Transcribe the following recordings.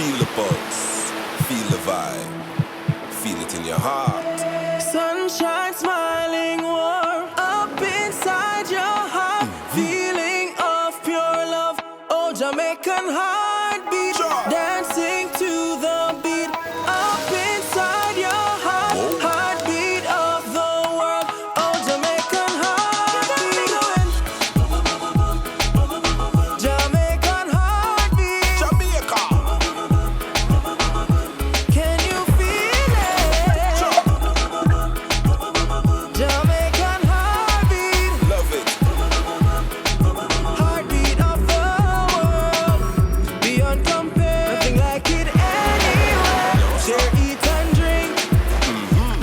Feel the pulse, feel the vibe, feel it in your heart. Sunshine smiling warm up inside your heart. Feeling of pure love. Oh, Jamaican heartbeat. Dancing to the beat up inside your heart. Whoa. Heartbeat of the world. Oh, Jamaican heartbeat. Jamaican heartbeat. Jamaica. Can you feel it? Jamaican heartbeat. Love it. Heartbeat of the world. Beyond compare. Nothing like it anywhere. Share, eat and drink.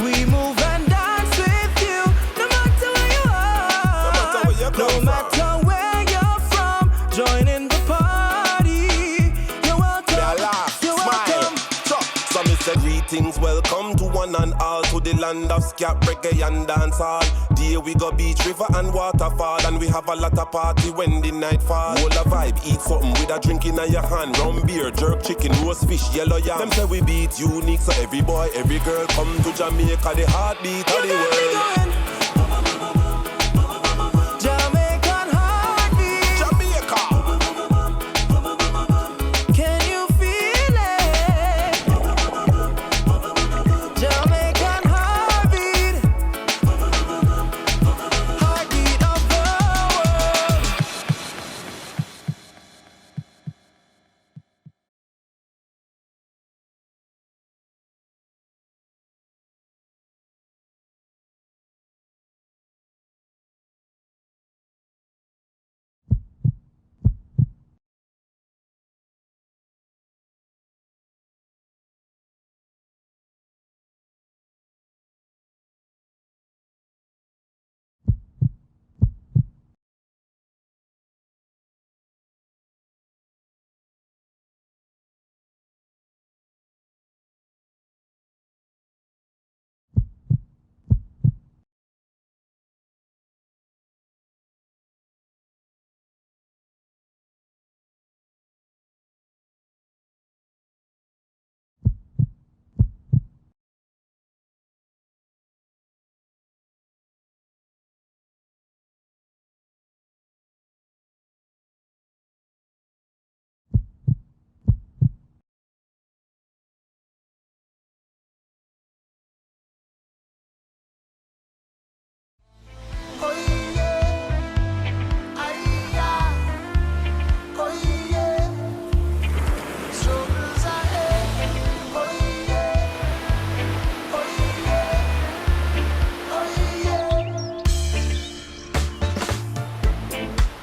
We move and dance with you. No matter where you are. No matter where you come No from. matter where you're from. Join in the party. You're welcome. Yeah, laugh, You're smile. welcome. So me say greetings, welcome to one and all, to the land of scat, reggae and dancehall. There we go beach, river and waterfall, and we have a lot of party when the night fall. Whole a vibe, eat something with a drink in your hand, rum beer, jerk chicken, roast fish, yellow yam. Them say we beat unique, so every boy, every girl come to Jamaica, the heartbeat of the You got me world. going. Jamaican heartbeat. Jamaica. Can you feel it? Jamaican heartbeat. Heartbeat of the world.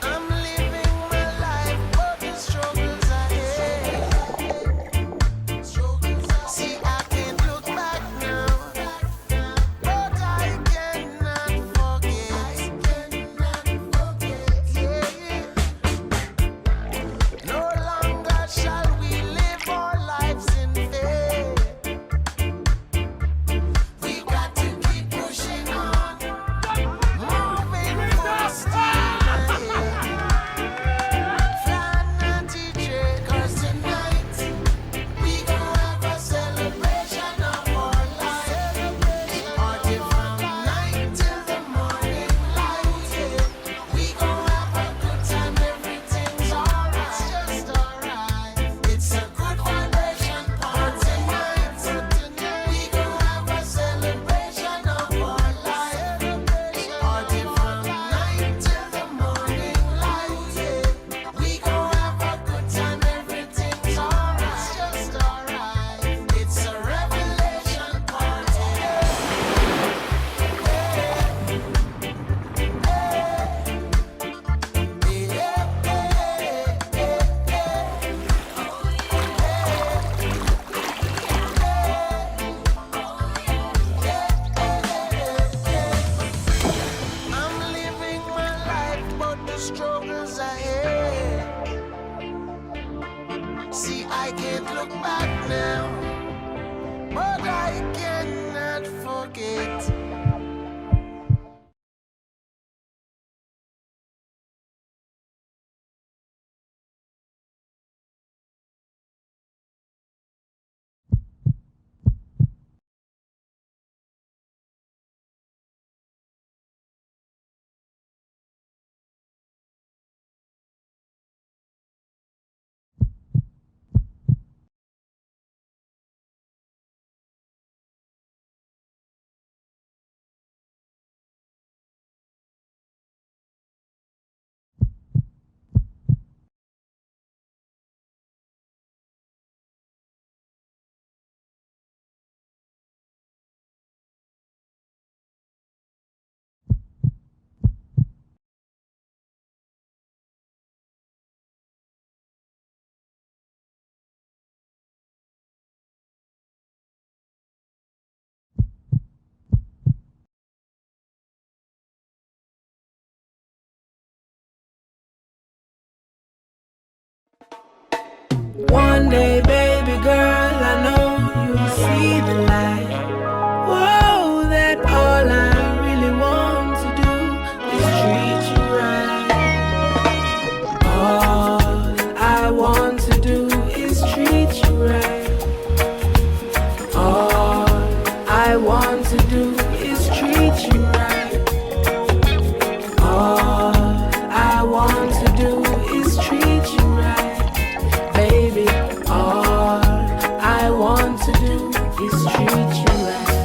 I'm living my life, but the struggles ahead. See, I can't look back now, but I cannot forget. Yeah. No longer shall we live our lives in fear. We got to keep pushing on, moving fast. Flying DJ, 'cause tonight we gon' have a celebration of our life. Party from night till the morning light. We gon' have a good time, everything's alright. Just alright. It's a good vibration party night. We gon' have a celebration of our life. Party from night till the morning light. We gon' have a good time, everything's alright. Just alright. It's a revelation party. I'm living my life, but the struggles ahead. See, I can't look back now, but I cannot forget. One day, baby girl, I know you'll see the light. Whoa, that all I really want to do is treat you right. All I want to do is treat you right. All I want to do is treat you right. All I want to do is treat you right. Baby, all I want to do is treat you right.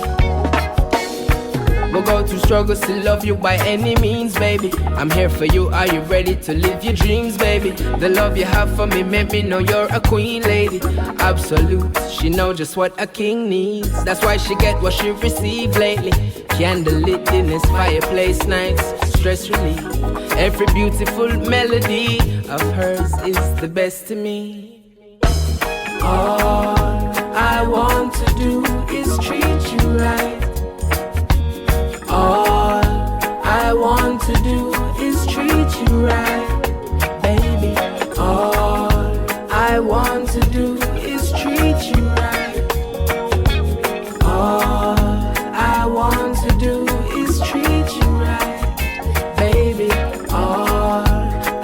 We'll go through struggles to love you by any means, baby. I'm here for you, are you ready to live your dreams, baby? The love you have for me made me know you're a queen, lady. Absolute, she know just what a king needs. That's why she get what she received lately. Candlelit dinners, fireplace nights, stress relief. Every beautiful melody of hers is the best to me. All I want to do is treat you right. All I want to do is treat you right. Baby, all I want to do is treat you right. All I want to do is treat you right. Baby, all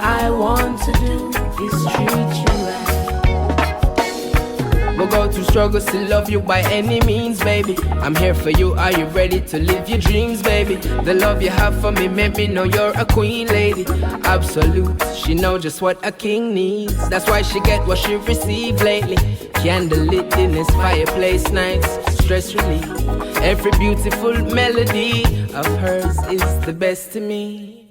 I want to do is treat you right. We'll go through struggles to love you by any means, baby. I'm here for you, are you ready to live your dreams, baby? The love you have for me made me know you're a queen, lady. Absolute, she know just what a king needs. That's why she get what she received lately. Candlelit dinners, fireplace nights, stress relief. Every beautiful melody of hers is the best to me.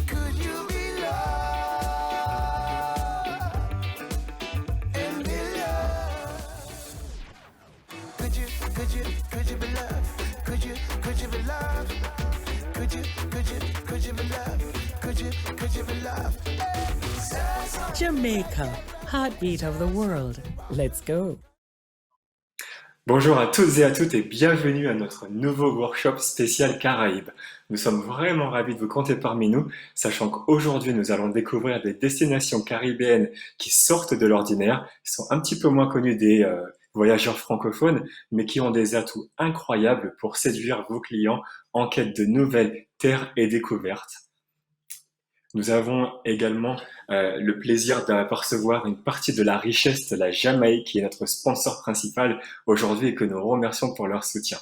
Could you be loved and be loved? Could you be loved? Could you be loved? Could you be loved? Could you be loved? Jamaica, heartbeat of the world. Let's go. Bonjour à toutes et à toutes et bienvenue à notre nouveau workshop spécial Caraïbes. Nous sommes vraiment ravis de vous compter parmi nous, sachant qu'aujourd'hui nous allons découvrir des destinations caribéennes qui sortent de l'ordinaire, qui sont un petit peu moins connues des voyageurs francophones, mais qui ont des atouts incroyables pour séduire vos clients en quête de nouvelles terres et découvertes. Nous avons également le plaisir d'apercevoir une partie de la richesse de la Jamaïque, qui est notre sponsor principal aujourd'hui et que nous remercions pour leur soutien.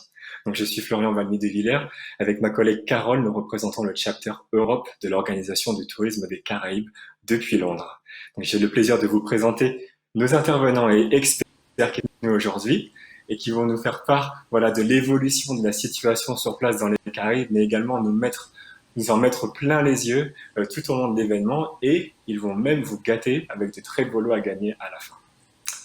Donc, je suis Florian Valmy de Villers. Avec ma collègue Carole, nous représentons le chapter Europe de l'Organisation du tourisme des Caraïbes depuis Londres. Donc, j'ai le plaisir de vous présenter nos intervenants et experts qui sont venus aujourd'hui et qui vont nous faire part de l'évolution de la situation sur place dans les Caraïbes, mais également nous en mettre plein les yeux tout au long de l'événement et ils vont même vous gâter avec de très beaux lots à gagner à la fin.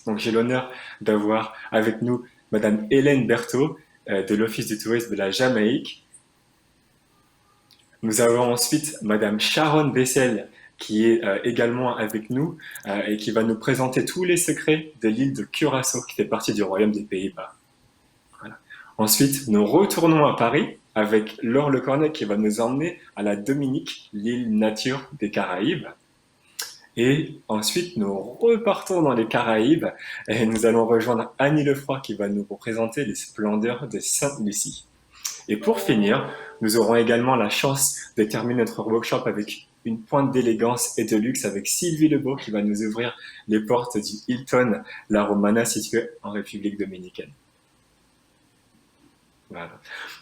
Donc j'ai l'honneur d'avoir avec nous Madame Hélène Berthaud de l'Office du tourisme de la Jamaïque. Nous avons ensuite Madame Sharon Bessel qui est également avec nous et qui va nous présenter tous les secrets de l'île de Curaçao qui fait partie du Royaume des Pays-Bas. Voilà. Ensuite, nous retournons à Paris avec Laure Lecornet qui va nous emmener à la Dominique, l'île nature des Caraïbes. Et ensuite, nous repartons dans les Caraïbes et nous allons rejoindre Annie Lefroy qui va nous représenter les splendeurs de Sainte-Lucie. Et pour finir, nous aurons également la chance de terminer notre workshop avec une pointe d'élégance et de luxe avec Sylvie Lebeau qui va nous ouvrir les portes du Hilton La Romana situé en République dominicaine. Voilà.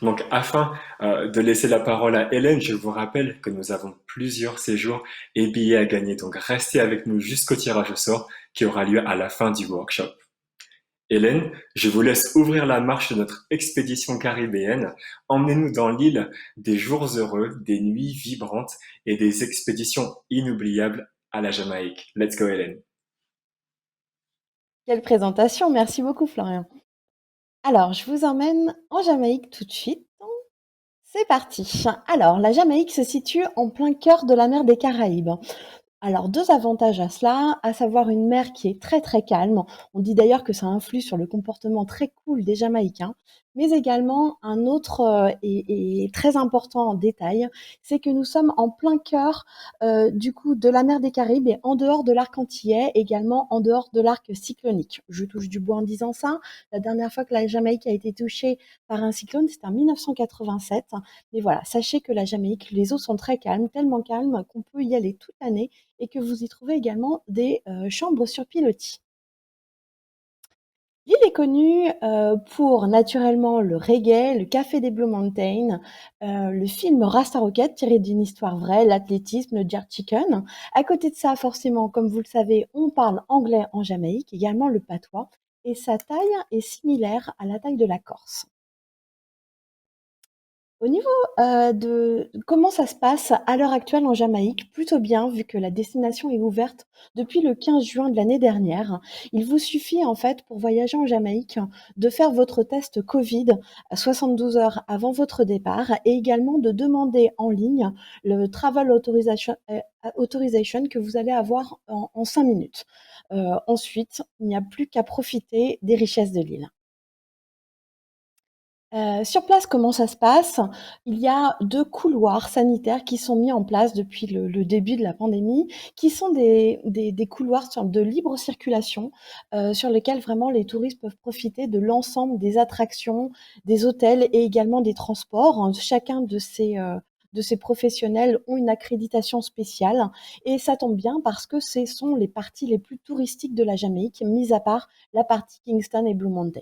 Donc, afin de laisser la parole à Hélène, je vous rappelle que nous avons plusieurs séjours et billets à gagner. Donc, restez avec nous jusqu'au tirage au sort qui aura lieu à la fin du workshop. Hélène, je vous laisse ouvrir la marche de notre expédition caribéenne. Emmenez-nous dans l'île des jours heureux, des nuits vibrantes et des expéditions inoubliables à la Jamaïque. Let's go, Hélène. Quelle présentation, merci beaucoup Florian. Alors, je vous emmène en Jamaïque tout de suite. C'est parti. Alors, la Jamaïque se situe en plein cœur de la mer des Caraïbes. Alors, deux avantages à cela, à savoir une mer qui est très très calme. On dit d'ailleurs que ça influe sur le comportement très cool des Jamaïcains. Mais également, un autre et très important détail, c'est que nous sommes en plein cœur du coup de la mer des Caraïbes et en dehors de l'arc antillais, également en dehors de l'arc cyclonique. Je touche du bois en disant ça. La dernière fois que la Jamaïque a été touchée par un cyclone, c'était en 1987. Mais voilà, sachez que la Jamaïque, les eaux sont très calmes, tellement calmes qu'on peut y aller toute l'année et que vous y trouvez également des chambres sur pilotis. L'île est connue pour naturellement le reggae, le café des Blue Mountains, le film Rasta Rocket tiré d'une histoire vraie, l'athlétisme, le jerk chicken. À côté de ça, forcément, comme vous le savez, on parle anglais en Jamaïque, également le patois, et sa taille est similaire à la taille de la Corse. Au niveau de comment ça se passe à l'heure actuelle en Jamaïque, plutôt bien vu que la destination est ouverte depuis le 15 juin de l'année dernière. Il vous suffit en fait pour voyager en Jamaïque de faire votre test Covid à 72 heures avant votre départ et également de demander en ligne le Travel Authorization que vous allez avoir en 5 minutes. Ensuite, il n'y a plus qu'à profiter des richesses de l'île. Sur place, comment ça se passe? Il y a 2 couloirs sanitaires qui sont mis en place depuis le début de la pandémie, qui sont des couloirs de libre circulation, sur lesquels vraiment les touristes peuvent profiter de l'ensemble des attractions, des hôtels et également des transports. Chacun de ces professionnels ont une accréditation spéciale et ça tombe bien parce que ce sont les parties les plus touristiques de la Jamaïque, mis à part la partie Kingston et Blue Mountains.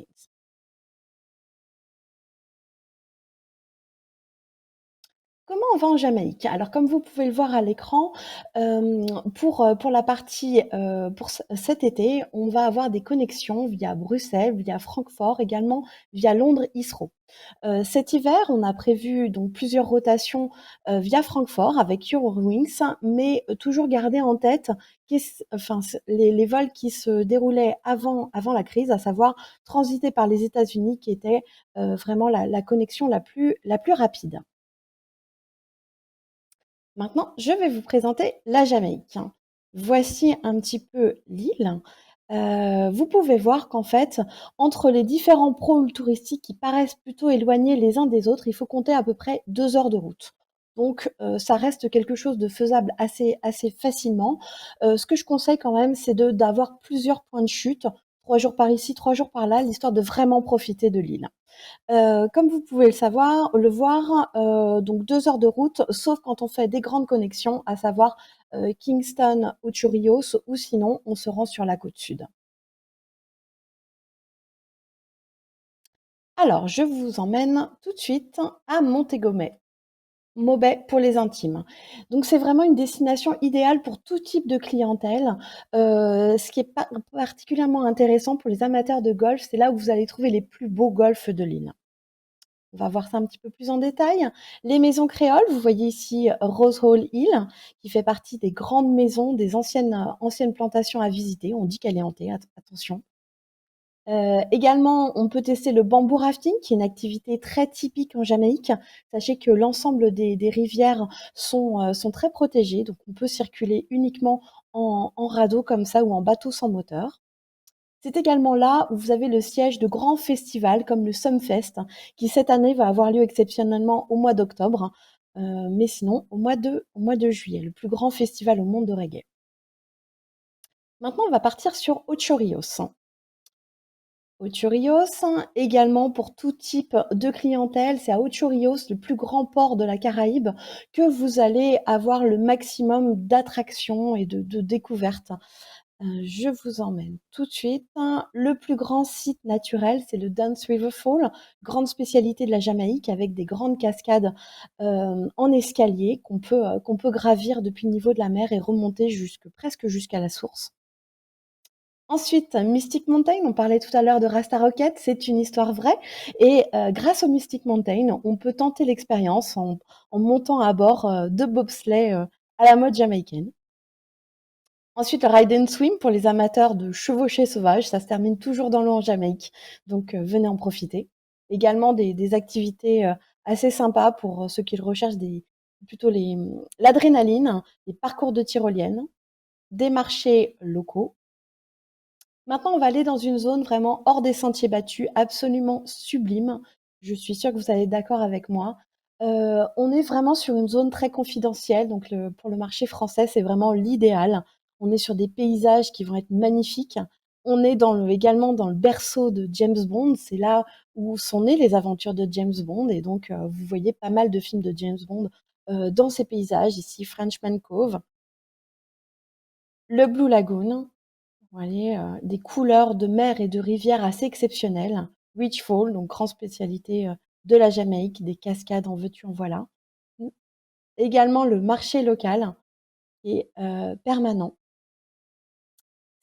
Comment on va en Jamaïque? Alors comme vous pouvez le voir à l'écran, pour la partie, pour cet été, on va avoir des connexions via Bruxelles, via Francfort, également via Londres Heathrow. Cet hiver, on a prévu donc plusieurs rotations, via Francfort avec Eurowings, mais toujours garder en tête enfin les vols qui se déroulaient avant la crise, à savoir transiter par les États-Unis qui était, vraiment la connexion la plus rapide. Maintenant, je vais vous présenter la Jamaïque. Voici un petit peu l'île. Vous pouvez voir qu'en fait, entre les différents pôles touristiques qui paraissent plutôt éloignés les uns des autres, il faut compter à peu près 2 heures de route. Donc, ça reste quelque chose de faisable assez facilement. Ce que je conseille quand même, c'est d'avoir plusieurs points de chute, 3 jours par ici, 3 jours par là, l'histoire de vraiment profiter de l'île. Comme vous pouvez le voir, donc 2 heures de route, sauf quand on fait des grandes connexions, à savoir, Kingston ou Chorrillos ou sinon on se rend sur la côte sud. Alors je vous emmène tout de suite à Montego Bay pour les intimes. Donc c'est vraiment une destination idéale pour tout type de clientèle. Ce qui est particulièrement intéressant pour les amateurs de golf, c'est là où vous allez trouver les plus beaux golfs de l'île. On va voir ça un petit peu plus en détail. Les maisons créoles, vous voyez ici Rose Hall Hill, qui fait partie des grandes maisons, des anciennes plantations à visiter. On dit qu'elle est hantée, attention. Également, on peut tester le bamboo rafting, qui est une activité très typique en Jamaïque. Sachez que l'ensemble des rivières sont très protégées, donc on peut circuler uniquement en radeau comme ça ou en bateau sans moteur. C'est également là où vous avez le siège de grands festivals comme le Sumfest, qui cette année va avoir lieu exceptionnellement au mois d'octobre, mais sinon au mois de juillet, le plus grand festival au monde de reggae. Maintenant, on va partir sur Ocho Rios. Ocho Rios, également pour tout type de clientèle, c'est à Ocho Rios, le plus grand port de la Caraïbe, que vous allez avoir le maximum d'attractions et de découvertes. Je vous emmène tout de suite. Le plus grand site naturel, c'est le Dance River Fall, grande spécialité de la Jamaïque avec des grandes cascades en escalier qu'on peut gravir depuis le niveau de la mer et remonter presque jusqu'à la source. Ensuite, Mystic Mountain, on parlait tout à l'heure de Rasta Rocket, c'est une histoire vraie. Et grâce au Mystic Mountain, on peut tenter l'expérience en montant à bord de bobsleigh à la mode jamaïcaine. Ensuite, le Ride and Swim pour les amateurs de chevauchée sauvage, ça se termine toujours dans l'eau en Jamaïque, donc venez en profiter. Également des activités assez sympas pour ceux qui recherchent plutôt l'adrénaline, des parcours de tyrolienne, des marchés locaux. Maintenant, on va aller dans une zone vraiment hors des sentiers battus, absolument sublime. Je suis sûre que vous allez être d'accord avec moi. On est vraiment sur une zone très confidentielle, donc pour le marché français, c'est vraiment l'idéal. On est sur des paysages qui vont être magnifiques. On est également dans le berceau de James Bond. C'est là où sont nées les aventures de James Bond. Et donc, vous voyez pas mal de films de James Bond dans ces paysages. Ici, Frenchman Cove, le Blue Lagoon. Voyez, des couleurs de mer et de rivière assez exceptionnelles. Rich Fall, donc grande spécialité de la Jamaïque, des cascades en veux-tu en voilà. Mmh. Également le marché local qui est permanent.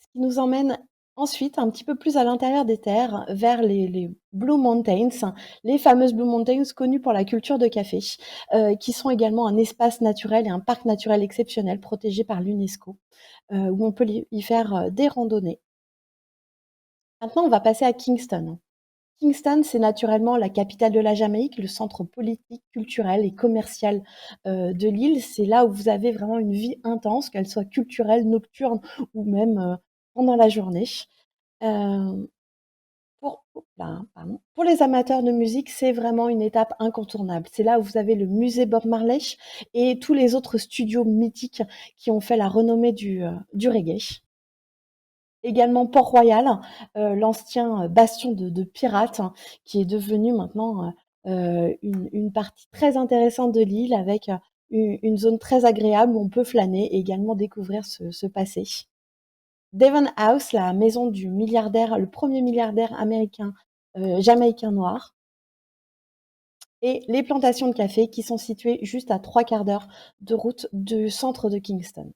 Ce qui nous emmène ensuite un petit peu plus à l'intérieur des terres, vers les Blue Mountains, les fameuses Blue Mountains connues pour la culture de café, qui sont également un espace naturel et un parc naturel exceptionnel protégé par l'UNESCO, où on peut y faire des randonnées. Maintenant, on va passer à Kingston. Kingston, c'est naturellement la capitale de la Jamaïque, le centre politique, culturel et commercial de l'île. C'est là où vous avez vraiment une vie intense, qu'elle soit culturelle, nocturne ou même pendant la journée. Euh, pour les amateurs de musique, c'est vraiment une étape incontournable. C'est là où vous avez le musée Bob Marley et tous les autres studios mythiques qui ont fait la renommée du reggae. Également Port-Royal, l'ancien bastion de pirates, hein, qui est devenu maintenant une partie très intéressante de l'île avec une zone très agréable où on peut flâner et également découvrir ce passé. Devon House, la maison du milliardaire, le premier milliardaire américain jamaïcain noir. Et les plantations de café qui sont situées juste à 3/4 d'heure de route du centre de Kingston.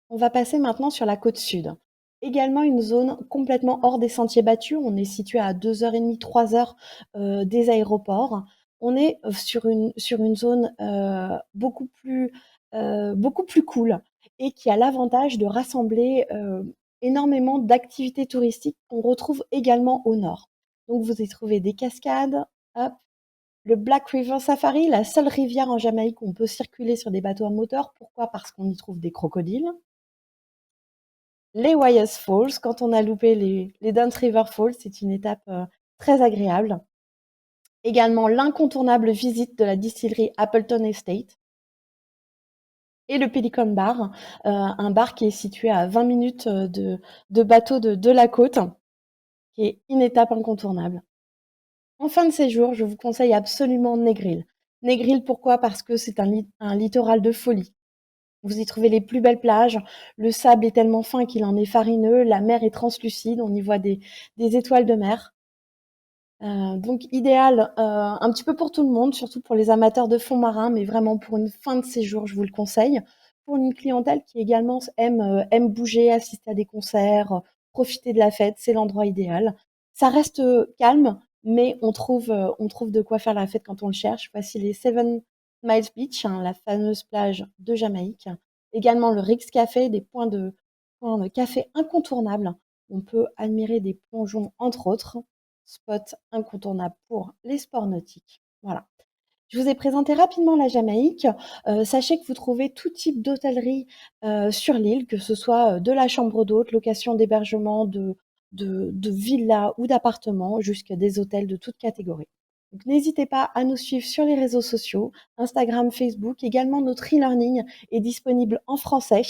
On va passer maintenant sur la côte sud. Également une zone complètement hors des sentiers battus. On est situé à 2h30, 3 heures des aéroports. On est sur une zone beaucoup plus cool et qui a l'avantage de rassembler énormément d'activités touristiques qu'on retrouve également au nord. Donc vous y trouvez des cascades, hop, le Black River Safari, la seule rivière en Jamaïque où on peut circuler sur des bateaux à moteur. Pourquoi? Parce qu'on y trouve des crocodiles. Les Wayas Falls, quand on a loupé les Dance River Falls, c'est une étape très agréable. Également l'incontournable visite de la distillerie Appleton Estate. Et le Pelican Bar, un bar qui est situé à 20 minutes de bateau de la côte, qui est une étape incontournable. En fin de séjour, je vous conseille absolument Negril. Negril, pourquoi? Parce que c'est un littoral de folie. Vous y trouvez les plus belles plages, le sable est tellement fin qu'il en est farineux, la mer est translucide, on y voit des étoiles de mer. Donc idéal un petit peu pour tout le monde, surtout pour les amateurs de fonds marins, mais vraiment pour une fin de séjour, je vous le conseille. Pour une clientèle qui également aime bouger, assister à des concerts, profiter de la fête, c'est l'endroit idéal. Ça reste calme, mais on trouve de quoi faire la fête quand on le cherche. Voici les Seven Miles Beach, hein, la fameuse plage de Jamaïque. Également le Rick's Café, des points de café incontournables. On peut admirer des plongeons, entre autres. Spot incontournable pour les sports nautiques. Voilà. Je vous ai présenté rapidement la Jamaïque. Sachez que vous trouvez tout type d'hôtellerie sur l'île, que ce soit de la chambre d'hôte, location d'hébergement, de villas ou d'appartements jusqu'à des hôtels de toutes catégories. Donc n'hésitez pas à nous suivre sur les réseaux sociaux, Instagram, Facebook. Également, notre e-learning est disponible en français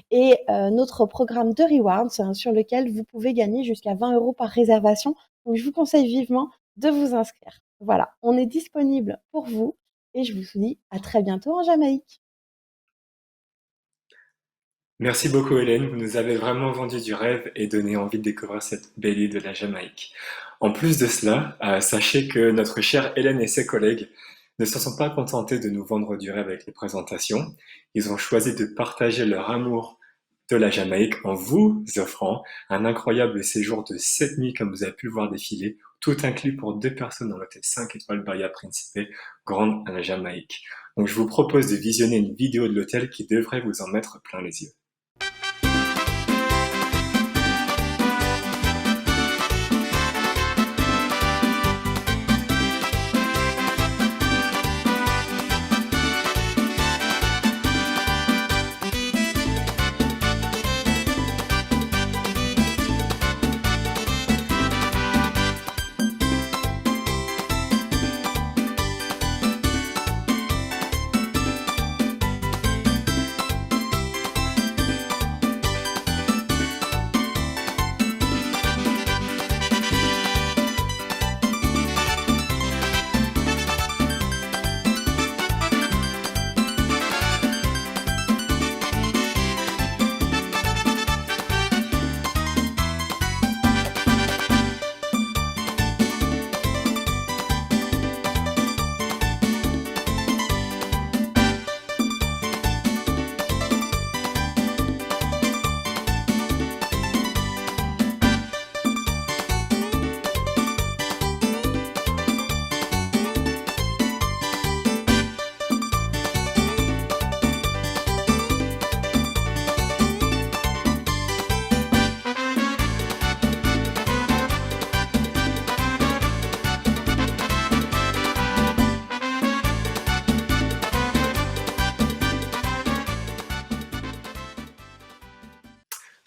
et notre programme de rewards sur lequel vous pouvez gagner jusqu'à 20 € par réservation. Donc je vous conseille vivement de vous inscrire. Voilà, on est disponible pour vous et je vous dis à très bientôt en Jamaïque. Merci beaucoup Hélène, vous nous avez vraiment vendu du rêve et donné envie de découvrir cette belle île de la Jamaïque. En plus de cela, sachez que notre chère Hélène et ses collègues ne se sont pas contentés de nous vendre du rêve avec les présentations. Ils ont choisi de partager leur amour de la Jamaïque en vous offrant un incroyable séjour de 7 nuits comme vous avez pu le voir défiler, tout inclus pour 2 personnes dans l'hôtel 5 étoiles Bahia Principe, Grande à la Jamaïque. Donc je vous propose de visionner une vidéo de l'hôtel qui devrait vous en mettre plein les yeux.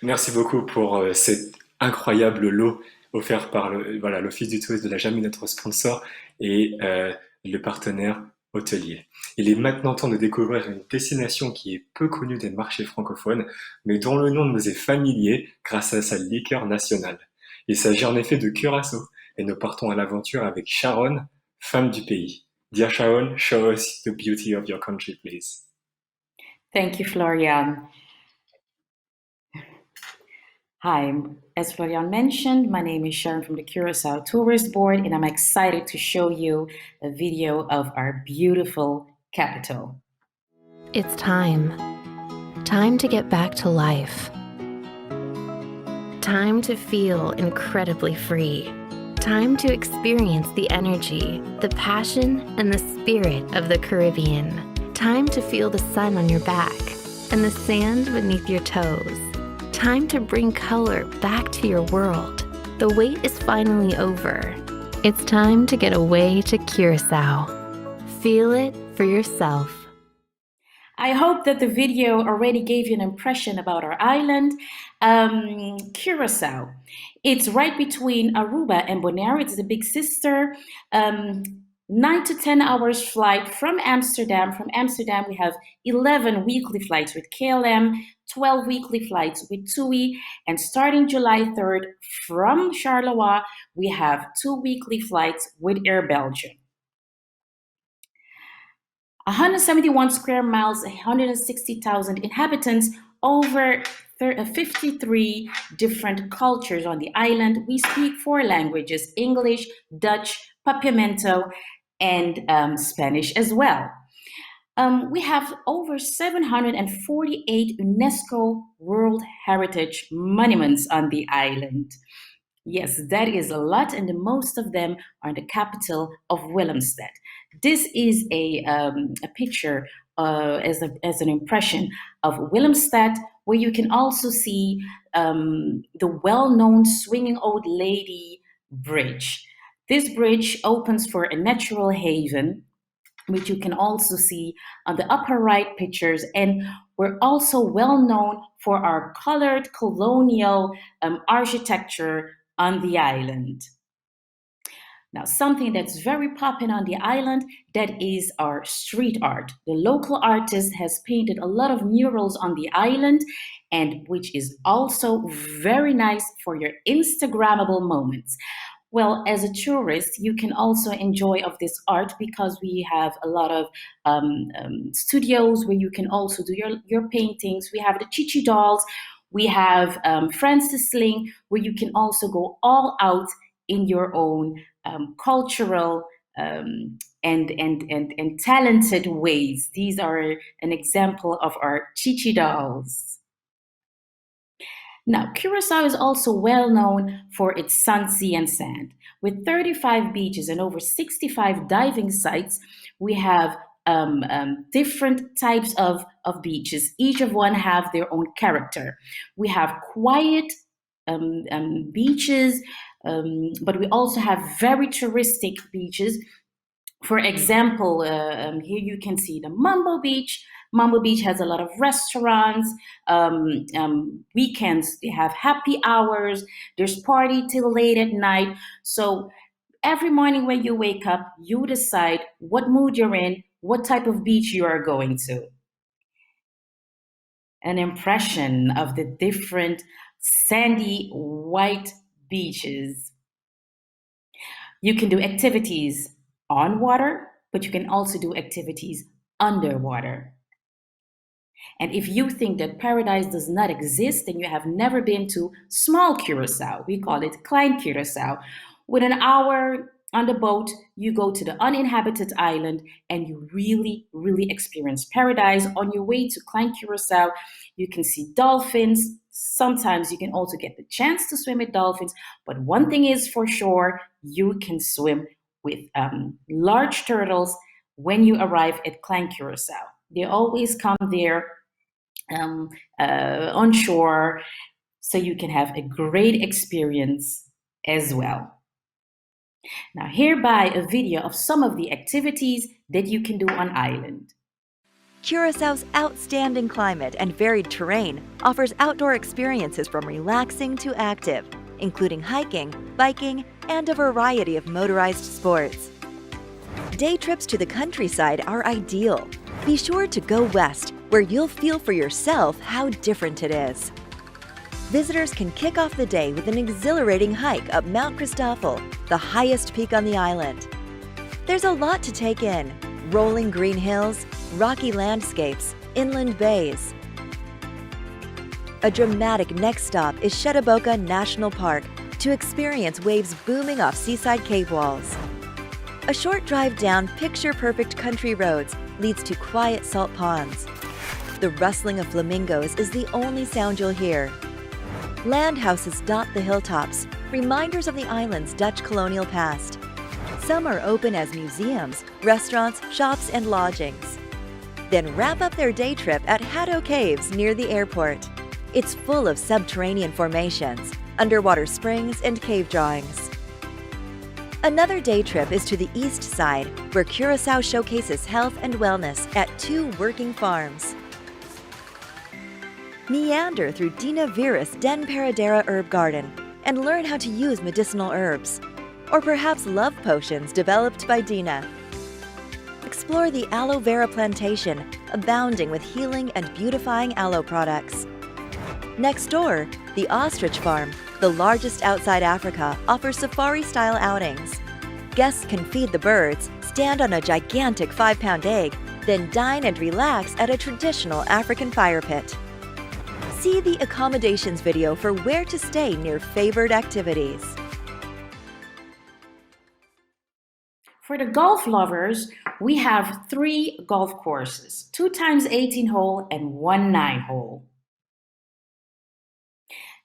Merci beaucoup pour cet incroyable lot offert par l'Office du tourisme de la Jamaïque, notre sponsor, et le partenaire hôtelier. Il est maintenant temps de découvrir une destination qui est peu connue des marchés francophones, mais dont le nom nous est familier grâce à sa liqueur nationale. Il s'agit en effet de Curaçao, et nous partons à l'aventure avec Sharon, femme du pays. Dear Sharon, show us the beauty of your country, please. Thank you, Florian. Hi, as Florian mentioned, my name is Sharon from the Curaçao Tourist Board, and I'm excited to show you a video of our beautiful capital. It's time. Time to get back to life. Time to feel incredibly free. Time to experience the energy, the passion, and the spirit of the Caribbean. Time to feel the sun on your back and the sand beneath your toes. Time to bring color back to your world. The wait is finally over. It's time to get away to Curaçao. Feel it for yourself. I hope that the video already gave you an impression about our island. Curaçao. It's right between Aruba and Bonaire. It's the big sister. 9 to 10 hours flight from Amsterdam. From Amsterdam, we have 11 weekly flights with KLM, 12 weekly flights with TUI, and starting July 3rd from Charleroi, we have 2 weekly flights with Air Belgium. 171 square miles, 160,000 inhabitants, over 53 different cultures on the island. We speak 4 languages, English, Dutch, Papiamento, and Spanish as well. We have over 748 UNESCO World Heritage Monuments on the island. Yes, that is a lot, and the most of them are in the capital of Willemstad. This is a picture as an impression of Willemstad, where you can also see the well-known Swinging Old Lady Bridge. This bridge opens for a natural haven, which you can also see on the upper right pictures. And we're also well known for our colored colonial architecture on the island. Now, something that's very popular on the island, that is our street art. The local artist has painted a lot of murals on the island, and which is also very nice for your Instagrammable moments. Well, as a tourist, you can also enjoy of this art because we have a lot of studios where you can also do your paintings. We have the Chichi dolls. We have Francis Sling, where you can also go all out in your own cultural and talented ways. These are an example of our Chichi dolls. Now, Curacao is also well known for its sun, sea, and sand. With 35 beaches and over 65 diving sites, we have different types of beaches. Each of one have their own character. We have quiet beaches, but we also have very touristic beaches. For example, here you can see the Mambo Beach. Mambo Beach has a lot of restaurants. Weekends, they have happy hours. There's party till late at night. So every morning when you wake up, you decide what mood you're in, what type of beach you are going to. An impression of the different sandy white beaches. You can do activities on water, but you can also do activities underwater. And if you think that paradise does not exist, then you have never been to small Curacao. We call it Klein Curacao. With an hour on the boat, you go to the uninhabited island and you really, really experience paradise. On your way to Klein Curacao, you can see dolphins. Sometimes you can also get the chance to swim with dolphins. But one thing is for sure, you can swim with large turtles when you arrive at Klein Curacao. They always come there on shore, so you can have a great experience as well. Now, hereby a video of some of the activities that you can do on island. Curaçao's outstanding climate and varied terrain offers outdoor experiences from relaxing to active, including hiking, biking, and a variety of motorized sports. Day trips to the countryside are ideal. Be sure to go west, where you'll feel for yourself how different it is. Visitors can kick off the day with an exhilarating hike up Mount Cristofel, the highest peak on the island. There's a lot to take in: rolling green hills, rocky landscapes, inland bays. A dramatic next stop is Shetaboka National Park to experience waves booming off seaside cave walls. A short drive down picture-perfect country roads leads to quiet salt ponds. The rustling of flamingos is the only sound you'll hear. Land houses dot the hilltops, reminders of the island's Dutch colonial past. Some are open as museums, restaurants, shops, and lodgings. Then wrap up their day trip at Haddo Caves near the airport. It's full of subterranean formations, underwater springs, and cave drawings. Another day trip is to the east side, where Curaçao showcases health and wellness at 2 working farms. Meander through Dina Virus Den Paradera Herb Garden and learn how to use medicinal herbs, or perhaps love potions developed by Dina. Explore the aloe vera plantation, abounding with healing and beautifying aloe products. Next door, the Ostrich Farm, the largest outside Africa, offers safari-style outings. Guests can feed the birds, stand on a gigantic 5-pound egg, then dine and relax at a traditional African fire pit. See the accommodations video for where to stay near favored activities. For the golf lovers, we have 3 golf courses, 2 times 18 hole and 1 9-hole.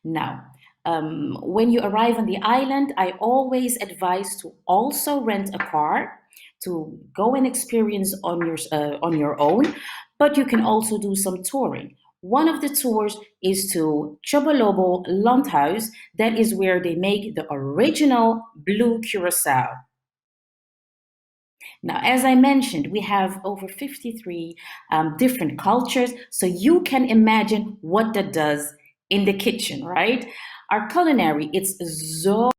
Now, when you arrive on the island, I always advise to also rent a car to go and experience on your own, but you can also do some touring. One of the tours is to Chobolobo Landhuis. That is where they make the original blue Curacao. Now, as I mentioned, we have over 53 different cultures, so you can imagine what that does in the kitchen, right? Our culinary, it's so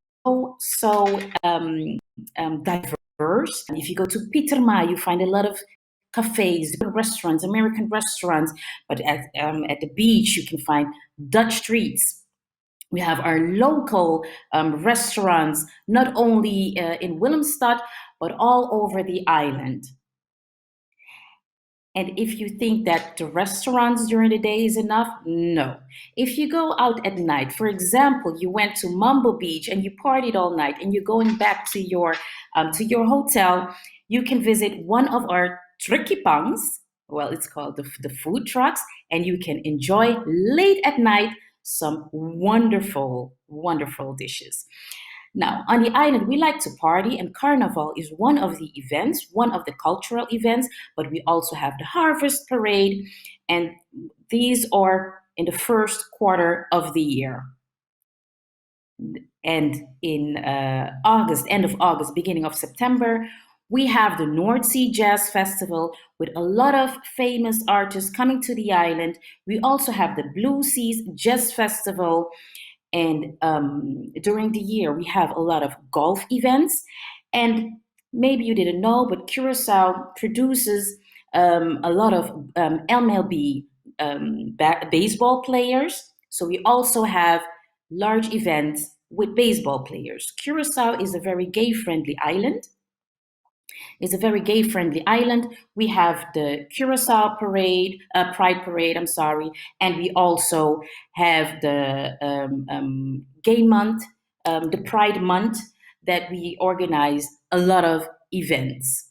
diverse. If you go to Pieterma, you find a lot of cafes, different restaurants, American restaurants, but at the beach, you can find Dutch streets. We have our local restaurants, not only in Willemstad, but all over the island. And if you think that the restaurants during the day is enough, no. If you go out at night, for example, you went to Mambo Beach and you partied all night and you're going back to your hotel, you can visit one of our trikkipangs. Well, it's called the food trucks, and you can enjoy late at night some wonderful, wonderful dishes. Now, on the island, we like to party, and Carnival is one of the events, one of the cultural events, but we also have the Harvest Parade, and these are in the first quarter of the year. And in August, end of August, beginning of September, we have the North Sea Jazz Festival with a lot of famous artists coming to the island. We also have the Blue Seas Jazz Festival. And during the year, we have a lot of golf events. And maybe you didn't know, but Curacao produces a lot of MLB baseball players. So we also have large events with baseball players. Curacao is a very gay-friendly island. It's a very gay-friendly island. We have the Curacao Parade, Pride Parade, and we also have the Gay Month, the Pride Month, that we organize a lot of events.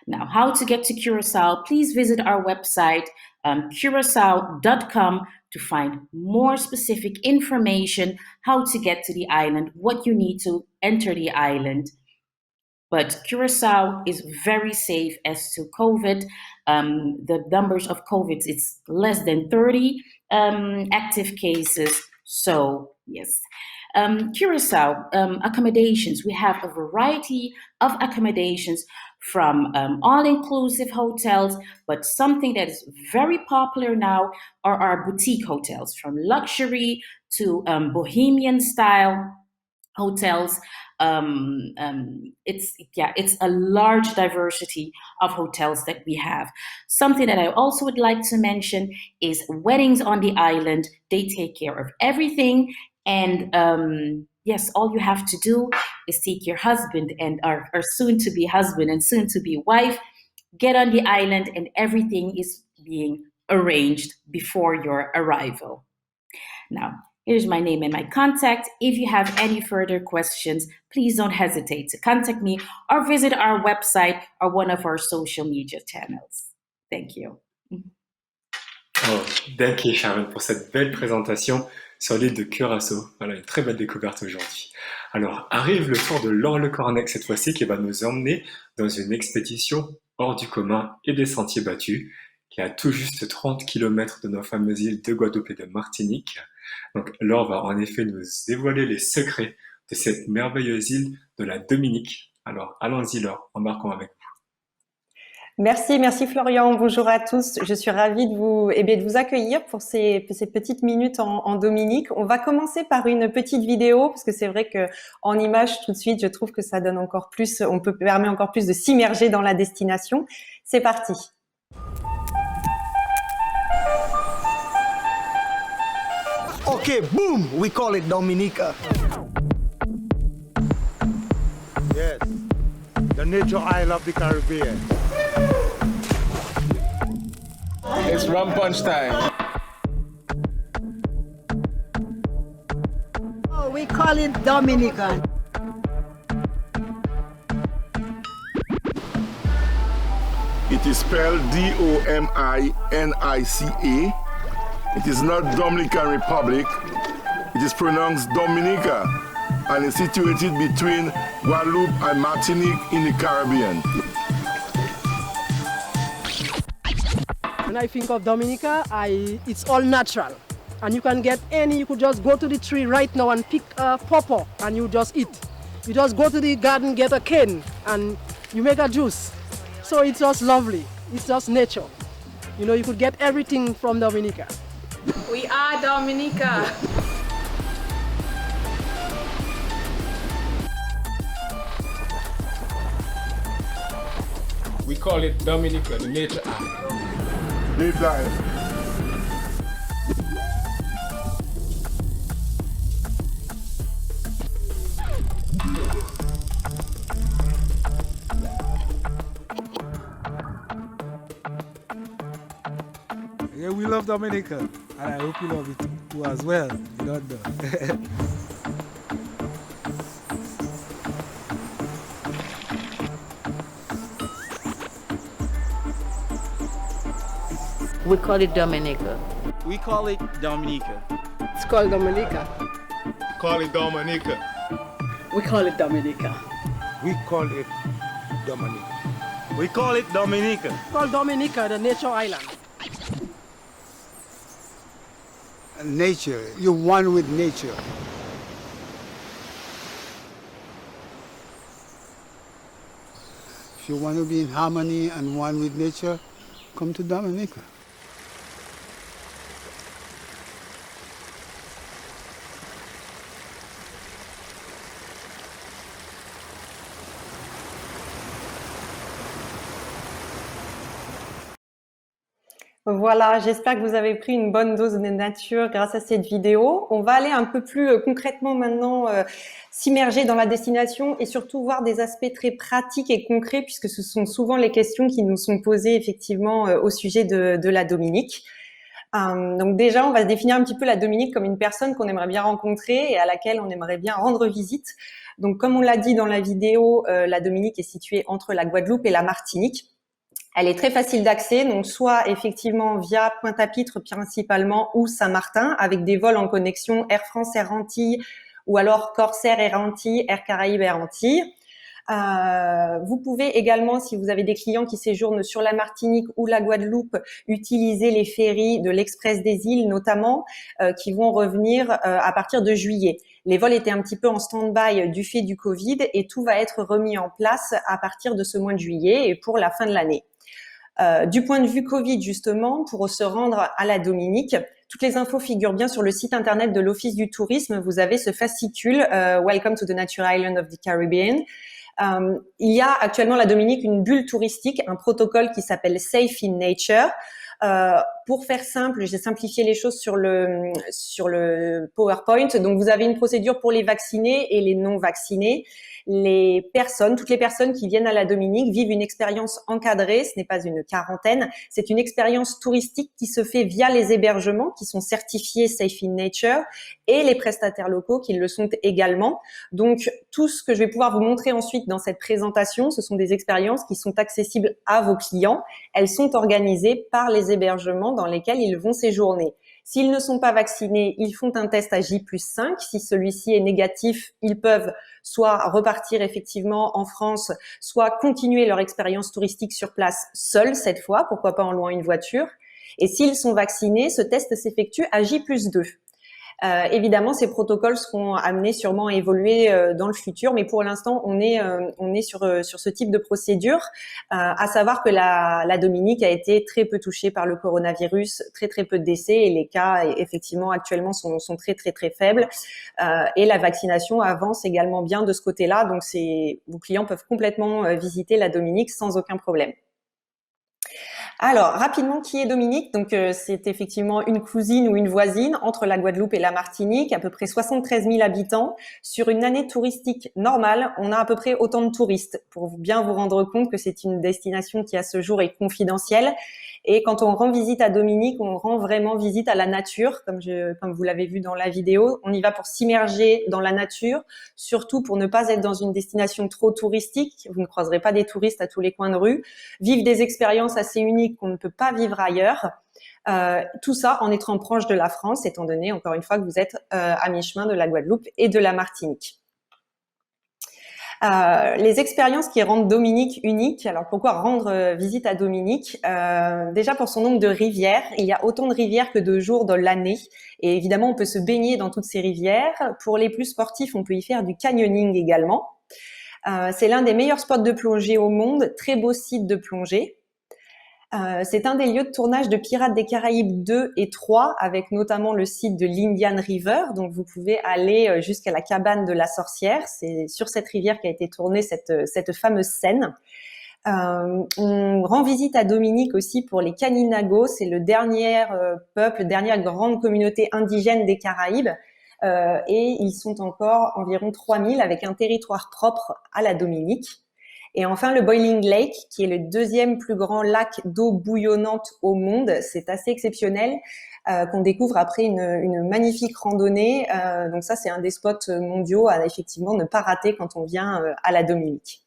Now, how to get to Curacao? Please visit our website, curacao.com, to find more specific information, how to get to the island, what you need to enter the island. But Curacao is very safe as to COVID. The numbers of COVID, it's less than 30 active cases. So, yes. Curacao accommodations, we have a variety of accommodations from all-inclusive hotels, but something that is very popular now are our boutique hotels, from luxury to bohemian style hotels. It's a large diversity of hotels that we have. Something that I also would like to mention is weddings on the island. They take care of everything. And yes, all you have to do is take your husband and our soon-to-be husband and soon-to-be wife, get on the island, and everything is being arranged before your arrival. Now, here's my name and my contact. If you have any further questions, please don't hesitate to contact me or visit our website or one of our social media channels. Thank you. Oh, thank you, Sharon, pour cette belle présentation sur l'île de Curaçao. Voilà, une très belle découverte aujourd'hui. Alors, arrive le tour de Laure Le Cornec cette fois-ci, qui va nous emmener dans une expédition hors du commun et des sentiers battus, qui est à tout juste 30 km de nos fameuses îles de Guadeloupe et de Martinique. Donc, Laure va en effet nous dévoiler les secrets de cette merveilleuse île de la Dominique. Alors, allons-y Laure, embarquons avec vous. Merci Florian. Bonjour à tous. Je suis ravie de vous accueillir pour ces petites minutes en Dominique. On va commencer par une petite vidéo parce que c'est vrai que en image tout de suite, je trouve que ça donne encore plus, permet encore plus de s'immerger dans la destination. C'est parti. Okay, boom, we call it Dominica. Yes, the nature isle of the Caribbean. It's rum punch time. Oh, we call it Dominican. It is spelled D-O-M-I-N-I-C-A. It is not Dominican Republic. It is pronounced Dominica and is situated between Guadeloupe and Martinique in the Caribbean. When I think of Dominica, it's all natural. And you can get you could just go to the tree right now and pick a pawpaw and you just eat. You just go to the garden, get a cane and you make a juice. So it's just lovely. It's just nature. You know, you could get everything from Dominica. We are Dominica. We call it Dominica, the nature island. Live life. Yeah, we love Dominica, and I hope you love it too as well. You don't know. We call it Dominica. We call it Dominica. It's called Dominica. Call it Dominica. We call it Dominica. We call it Dominica. We call it Dominica. It's called Dominica, the nature island. Nature, you're one with nature. If you want to be in harmony and one with nature, come to Dominica. Voilà, j'espère que vous avez pris une bonne dose de nature grâce à cette vidéo. On va aller un peu plus concrètement maintenant s'immerger dans la destination et surtout voir des aspects très pratiques et concrets puisque ce sont souvent les questions qui nous sont posées effectivement au sujet de la Dominique. Donc déjà, on va se définir un petit peu la Dominique comme une personne qu'on aimerait bien rencontrer et à laquelle on aimerait bien rendre visite. Donc comme on l'a dit dans la vidéo, la Dominique est située entre la Guadeloupe et la Martinique. Elle est très facile d'accès, donc soit effectivement via Pointe-à-Pitre principalement ou Saint-Martin avec des vols en connexion Air France Air Antilles ou alors Corsair Air Antilles, Air Caraïbes Air Antilles. Vous pouvez également, si vous avez des clients qui séjournent sur la Martinique ou la Guadeloupe, utiliser les ferries de l'Express des îles notamment, qui vont revenir à partir de juillet. Les vols étaient un petit peu en stand-by du fait du Covid et tout va être remis en place à partir de ce mois de juillet et pour la fin de l'année. Du point de vue Covid, justement, pour se rendre à la Dominique, toutes les infos figurent bien sur le site internet de l'Office du tourisme. Vous avez ce fascicule Welcome to the Nature Island of the Caribbean. Il y a actuellement à la Dominique une bulle touristique, un protocole qui s'appelle Safe in Nature. Pour faire simple, j'ai simplifié les choses sur le PowerPoint. Donc, vous avez une procédure pour les vaccinés et les non vaccinés. Toutes les personnes qui viennent à la Dominique vivent une expérience encadrée. Ce n'est pas une quarantaine. C'est une expérience touristique qui se fait via les hébergements qui sont certifiés Safe in Nature et les prestataires locaux qui le sont également. Donc, tout ce que je vais pouvoir vous montrer ensuite dans cette présentation, ce sont des expériences qui sont accessibles à vos clients. Elles sont organisées par les hébergements dans lesquels ils vont séjourner. S'ils ne sont pas vaccinés, ils font un test à J+5. Si celui-ci est négatif, ils peuvent soit repartir effectivement en France, soit continuer leur expérience touristique sur place seuls cette fois, pourquoi pas en louant une voiture. Et s'ils sont vaccinés, ce test s'effectue à J+2. Évidemment, ces protocoles seront amenés sûrement à évoluer dans le futur, mais pour l'instant, on est sur ce type de procédure. À savoir que la Dominique a été très peu touchée par le coronavirus, très peu de décès, et les cas effectivement actuellement sont très faibles. Et la vaccination avance également bien de ce côté-là, donc vos clients peuvent complètement visiter la Dominique sans aucun problème. Alors, rapidement, qui est Dominique? Donc, c'est effectivement une cousine ou une voisine entre la Guadeloupe et la Martinique, à peu près 73 000 habitants. Sur une année touristique normale, on a à peu près autant de touristes, pour bien vous rendre compte que c'est une destination qui, à ce jour, est confidentielle. Et quand on rend visite à Dominique, on rend vraiment visite à la nature, comme vous l'avez vu dans la vidéo. On y va pour s'immerger dans la nature, surtout pour ne pas être dans une destination trop touristique. Vous ne croiserez pas des touristes à tous les coins de rue. Vivre des expériences assez uniques qu'on ne peut pas vivre ailleurs. Tout ça en étant proche de la France, étant donné, encore une fois, que vous êtes à mi-chemin de la Guadeloupe et de la Martinique. Les expériences qui rendent Dominique unique. Alors pourquoi rendre visite à Dominique? Déjà pour son nombre de rivières. Il y a autant de rivières que de jours dans l'année. Et évidemment, on peut se baigner dans toutes ces rivières. Pour les plus sportifs, on peut y faire du canyoning également. C'est l'un des meilleurs spots de plongée au monde. Très beau site de plongée. C'est un des lieux de tournage de Pirates des Caraïbes 2 et 3, avec notamment le site de l'Indian River. Donc, vous pouvez aller jusqu'à la cabane de la sorcière. C'est sur cette rivière qu'a été tournée cette fameuse scène. On rend visite à Dominique aussi pour les Kaninagos. C'est le dernier peuple, dernière grande communauté indigène des Caraïbes. Et ils sont encore environ 3000 avec un territoire propre à la Dominique. Et enfin, le Boiling Lake, qui est le deuxième plus grand lac d'eau bouillonnante au monde. C'est assez exceptionnel qu'on découvre après une magnifique randonnée. Donc ça, c'est un des spots mondiaux à effectivement ne pas rater quand on vient à la Dominique.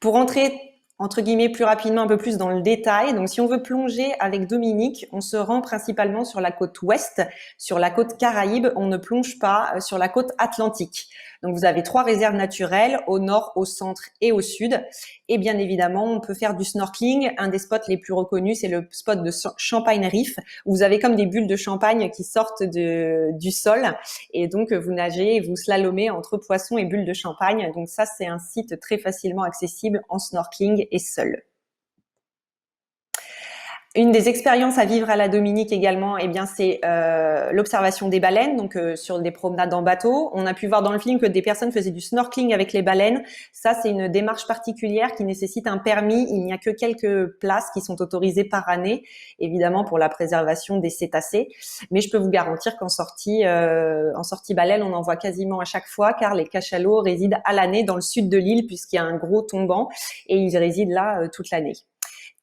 Pour entrer entre guillemets plus rapidement, un peu plus dans le détail. Donc, si on veut plonger avec Dominique, on se rend principalement sur la côte ouest, sur la côte Caraïbe. On ne plonge pas sur la côte Atlantique. Donc, vous avez 3 réserves naturelles au nord, au centre et au sud. Et bien évidemment, on peut faire du snorkeling. Un des spots les plus reconnus, c'est le spot de Champagne Reef, où vous avez comme des bulles de champagne qui sortent du sol. Et donc, vous nagez et vous slalomez entre poissons et bulles de champagne. Donc ça, c'est un site très facilement accessible en snorkeling et seul. Une des expériences à vivre à la Dominique également, eh bien, c'est l'observation des baleines, donc sur des promenades en bateau. On a pu voir dans le film que des personnes faisaient du snorkeling avec les baleines. Ça, c'est une démarche particulière qui nécessite un permis. Il n'y a que quelques places qui sont autorisées par année, évidemment pour la préservation des cétacés. Mais je peux vous garantir qu'en sortie baleine, on en voit quasiment à chaque fois, car les cachalots résident à l'année dans le sud de l'île, puisqu'il y a un gros tombant, et ils résident là toute l'année.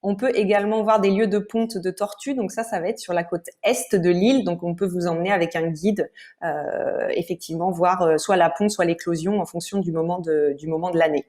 On peut également voir des lieux de ponte de tortues, donc ça va être sur la côte est de l'île, donc on peut vous emmener avec un guide, effectivement voir soit la ponte, soit l'éclosion en fonction du moment de l'année.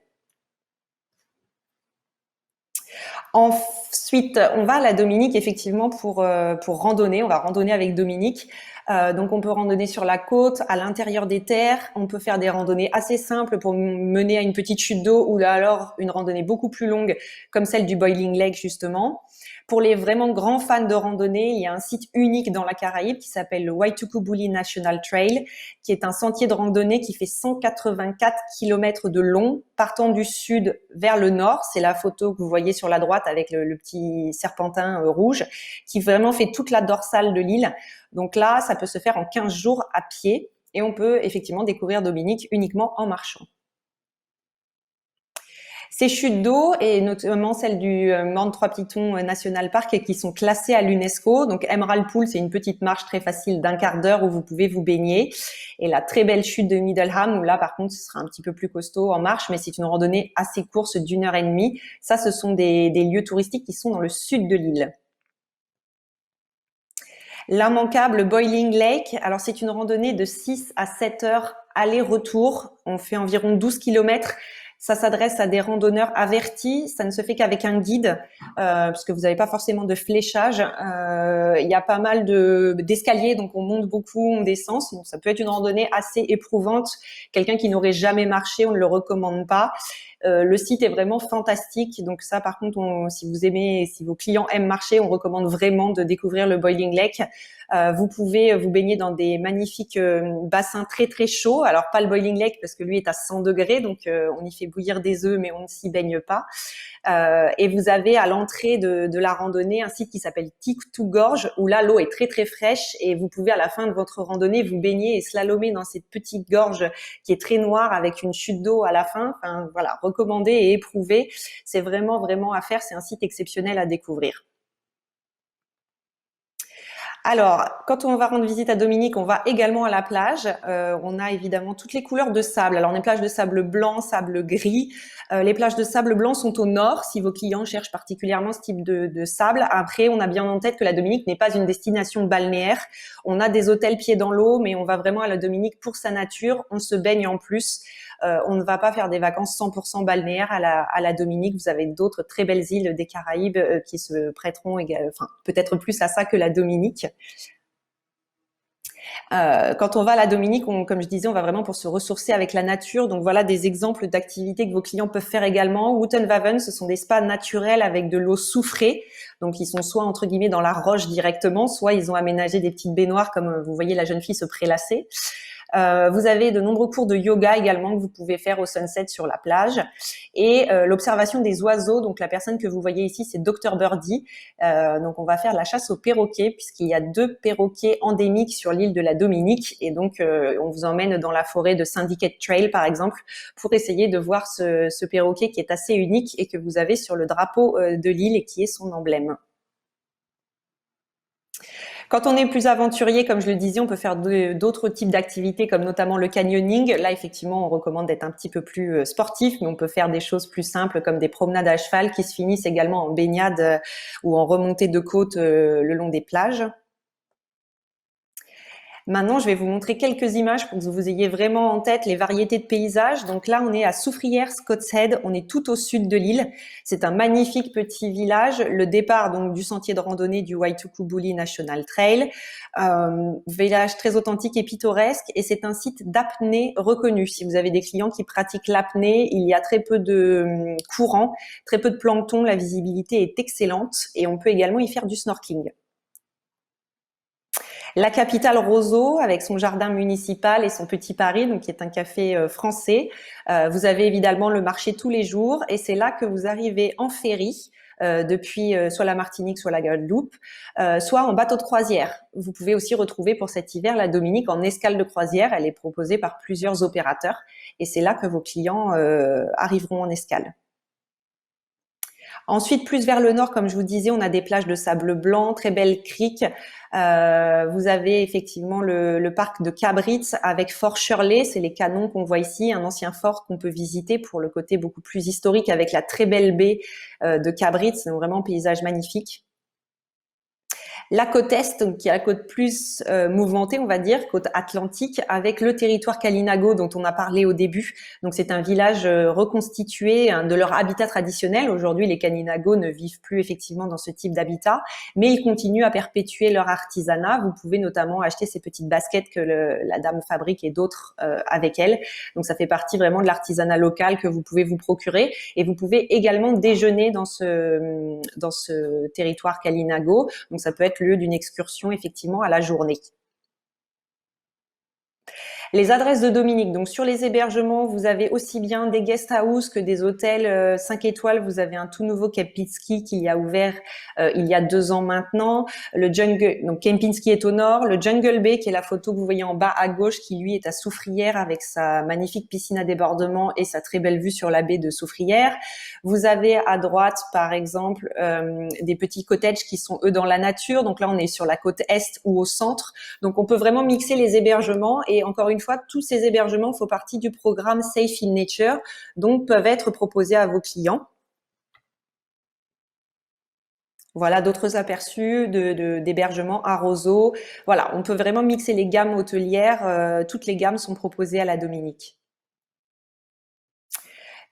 Ensuite, on va à la Dominique effectivement pour randonner. On va randonner avec Dominique. Donc, on peut randonner sur la côte, à l'intérieur des terres. On peut faire des randonnées assez simples pour mener à une petite chute d'eau ou alors une randonnée beaucoup plus longue comme celle du Boiling Lake justement. Pour les vraiment grands fans de randonnée, il y a un site unique dans la Caraïbe qui s'appelle le Waitukubuli National Trail, qui est un sentier de randonnée qui fait 184 km de long, partant du sud vers le nord. C'est la photo que vous voyez sur la droite avec le petit serpentin rouge, qui vraiment fait toute la dorsale de l'île. Donc là, ça peut se faire en 15 jours à pied et on peut effectivement découvrir Dominique uniquement en marchant. Ces chutes d'eau, et notamment celles du Mount Trois-Pitons National Park, qui sont classées à l'UNESCO. Donc Emerald Pool, c'est une petite marche très facile d'un quart d'heure où vous pouvez vous baigner. Et la très belle chute de Middleham, où là par contre ce sera un petit peu plus costaud en marche, mais c'est une randonnée assez courte d'1h30. Ça, ce sont des lieux touristiques qui sont dans le sud de l'île. L'immanquable Boiling Lake, alors c'est une randonnée de 6 à 7 heures aller-retour. On fait environ 12 km. Ça s'adresse à des randonneurs avertis. Ça ne se fait qu'avec un guide, parce que vous n'avez pas forcément de fléchage. Il y a pas mal d'escaliers, donc on monte beaucoup, on descend. Donc ça peut être une randonnée assez éprouvante. Quelqu'un qui n'aurait jamais marché, on ne le recommande pas. Le site est vraiment fantastique. Donc ça, par contre, si vos clients aiment marcher, on recommande vraiment de découvrir le Boiling Lake. Vous pouvez vous baigner dans des magnifiques bassins très très chauds. Alors pas le Boiling Lake parce que lui est à 100 degrés, donc on y fait bouillir des œufs, mais on ne s'y baigne pas. Et vous avez à l'entrée de la randonnée un site qui s'appelle Tictou Gorge, où là l'eau est très très fraîche et vous pouvez à la fin de votre randonnée vous baigner et slalomer dans cette petite gorge qui est très noire avec une chute d'eau à la fin. Enfin voilà, recommandé et éprouvé. C'est vraiment vraiment à faire. C'est un site exceptionnel à découvrir. Alors, quand on va rendre visite à Dominique, on va également à la plage. On a évidemment toutes les couleurs de sable. Alors, on a des plages de sable blanc, sable gris. Les plages de sable blanc sont au nord, si vos clients cherchent particulièrement ce type de sable. Après, on a bien en tête que la Dominique n'est pas une destination balnéaire. On a des hôtels pieds dans l'eau, mais on va vraiment à la Dominique pour sa nature. On se baigne en plus. On ne va pas faire des vacances 100% balnéaires à la Dominique. Vous avez d'autres très belles îles des Caraïbes qui se prêteront peut-être plus à ça que la Dominique. Quand on va à la Dominique, comme je disais, on va vraiment pour se ressourcer avec la nature. Donc voilà des exemples d'activités que vos clients peuvent faire également. Woutenwaven, ce sont des spas naturels avec de l'eau soufrée. Donc ils sont soit entre guillemets dans la roche directement, soit ils ont aménagé des petites baignoires comme vous voyez la jeune fille se prélasser. Vous avez de nombreux cours de yoga également que vous pouvez faire au sunset sur la plage. Et l'observation des oiseaux, donc la personne que vous voyez ici, c'est Dr Birdie. Donc on va faire la chasse aux perroquets puisqu'il y a 2 perroquets endémiques sur l'île de la Dominique. Et donc on vous emmène dans la forêt de Syndicate Trail par exemple pour essayer de voir ce perroquet qui est assez unique et que vous avez sur le drapeau de l'île et qui est son emblème. Quand on est plus aventurier, comme je le disais, on peut faire d'autres types d'activités comme notamment le canyoning. Là, effectivement, on recommande d'être un petit peu plus sportif, mais on peut faire des choses plus simples comme des promenades à cheval qui se finissent également en baignade ou en remontée de côte le long des plages. Maintenant, je vais vous montrer quelques images pour que vous ayez vraiment en tête les variétés de paysages. Donc là, on est à Soufrière, Scott's Head. On est tout au sud de l'île. C'est un magnifique petit village. Le départ donc du sentier de randonnée du Waitukubuli National Trail. Village très authentique et pittoresque. Et c'est un site d'apnée reconnu. Si vous avez des clients qui pratiquent l'apnée, il y a très peu de courant, très peu de plancton. La visibilité est excellente. Et on peut également y faire du snorkeling. La capitale Roseau, avec son jardin municipal et son Petit Paris, donc qui est un café français. Vous avez évidemment le marché tous les jours et c'est là que vous arrivez en ferry depuis soit la Martinique, soit la Guadeloupe, soit en bateau de croisière. Vous pouvez aussi retrouver pour cet hiver la Dominique en escale de croisière. Elle est proposée par plusieurs opérateurs et c'est là que vos clients arriveront en escale. Ensuite, plus vers le nord, comme je vous disais, on a des plages de sable blanc, très belles criques. Vous avez effectivement le parc de Cabritz avec Fort Shirley, c'est les canons qu'on voit ici, un ancien fort qu'on peut visiter pour le côté beaucoup plus historique avec la très belle baie de Cabritz, c'est vraiment un paysage magnifique. La côte Est, donc, qui est la côte plus mouvementée, on va dire, côte atlantique, avec le territoire Kalinago dont on a parlé au début. Donc c'est un village reconstitué de leur habitat traditionnel. Aujourd'hui, les Kalinago ne vivent plus effectivement dans ce type d'habitat, mais ils continuent à perpétuer leur artisanat. Vous pouvez notamment acheter ces petites baskets que la dame fabrique et d'autres avec elle. Donc ça fait partie vraiment de l'artisanat local que vous pouvez vous procurer. Et vous pouvez également déjeuner dans ce territoire Kalinago. Donc ça peut être lieu d'une excursion effectivement à la journée. Les adresses de Dominique, donc sur les hébergements, vous avez aussi bien des guest house que des hôtels 5 étoiles. Vous avez un tout nouveau Kempinski qui a ouvert il y a 2 ans maintenant. Le Jungle, donc Kempinski est au nord. Le Jungle Bay, qui est la photo que vous voyez en bas à gauche, qui lui est à Soufrière avec sa magnifique piscine à débordement et sa très belle vue sur la baie de Soufrière. Vous avez à droite, par exemple, des petits cottages qui sont eux dans la nature. Donc là, on est sur la côte est ou au centre. Donc on peut vraiment mixer les hébergements et encore une fois, tous ces hébergements font partie du programme Safe in Nature, donc peuvent être proposés à vos clients. Voilà d'autres aperçus d'hébergements à Roseau. Voilà, on peut vraiment mixer les gammes hôtelières. Toutes les gammes sont proposées à la Dominique.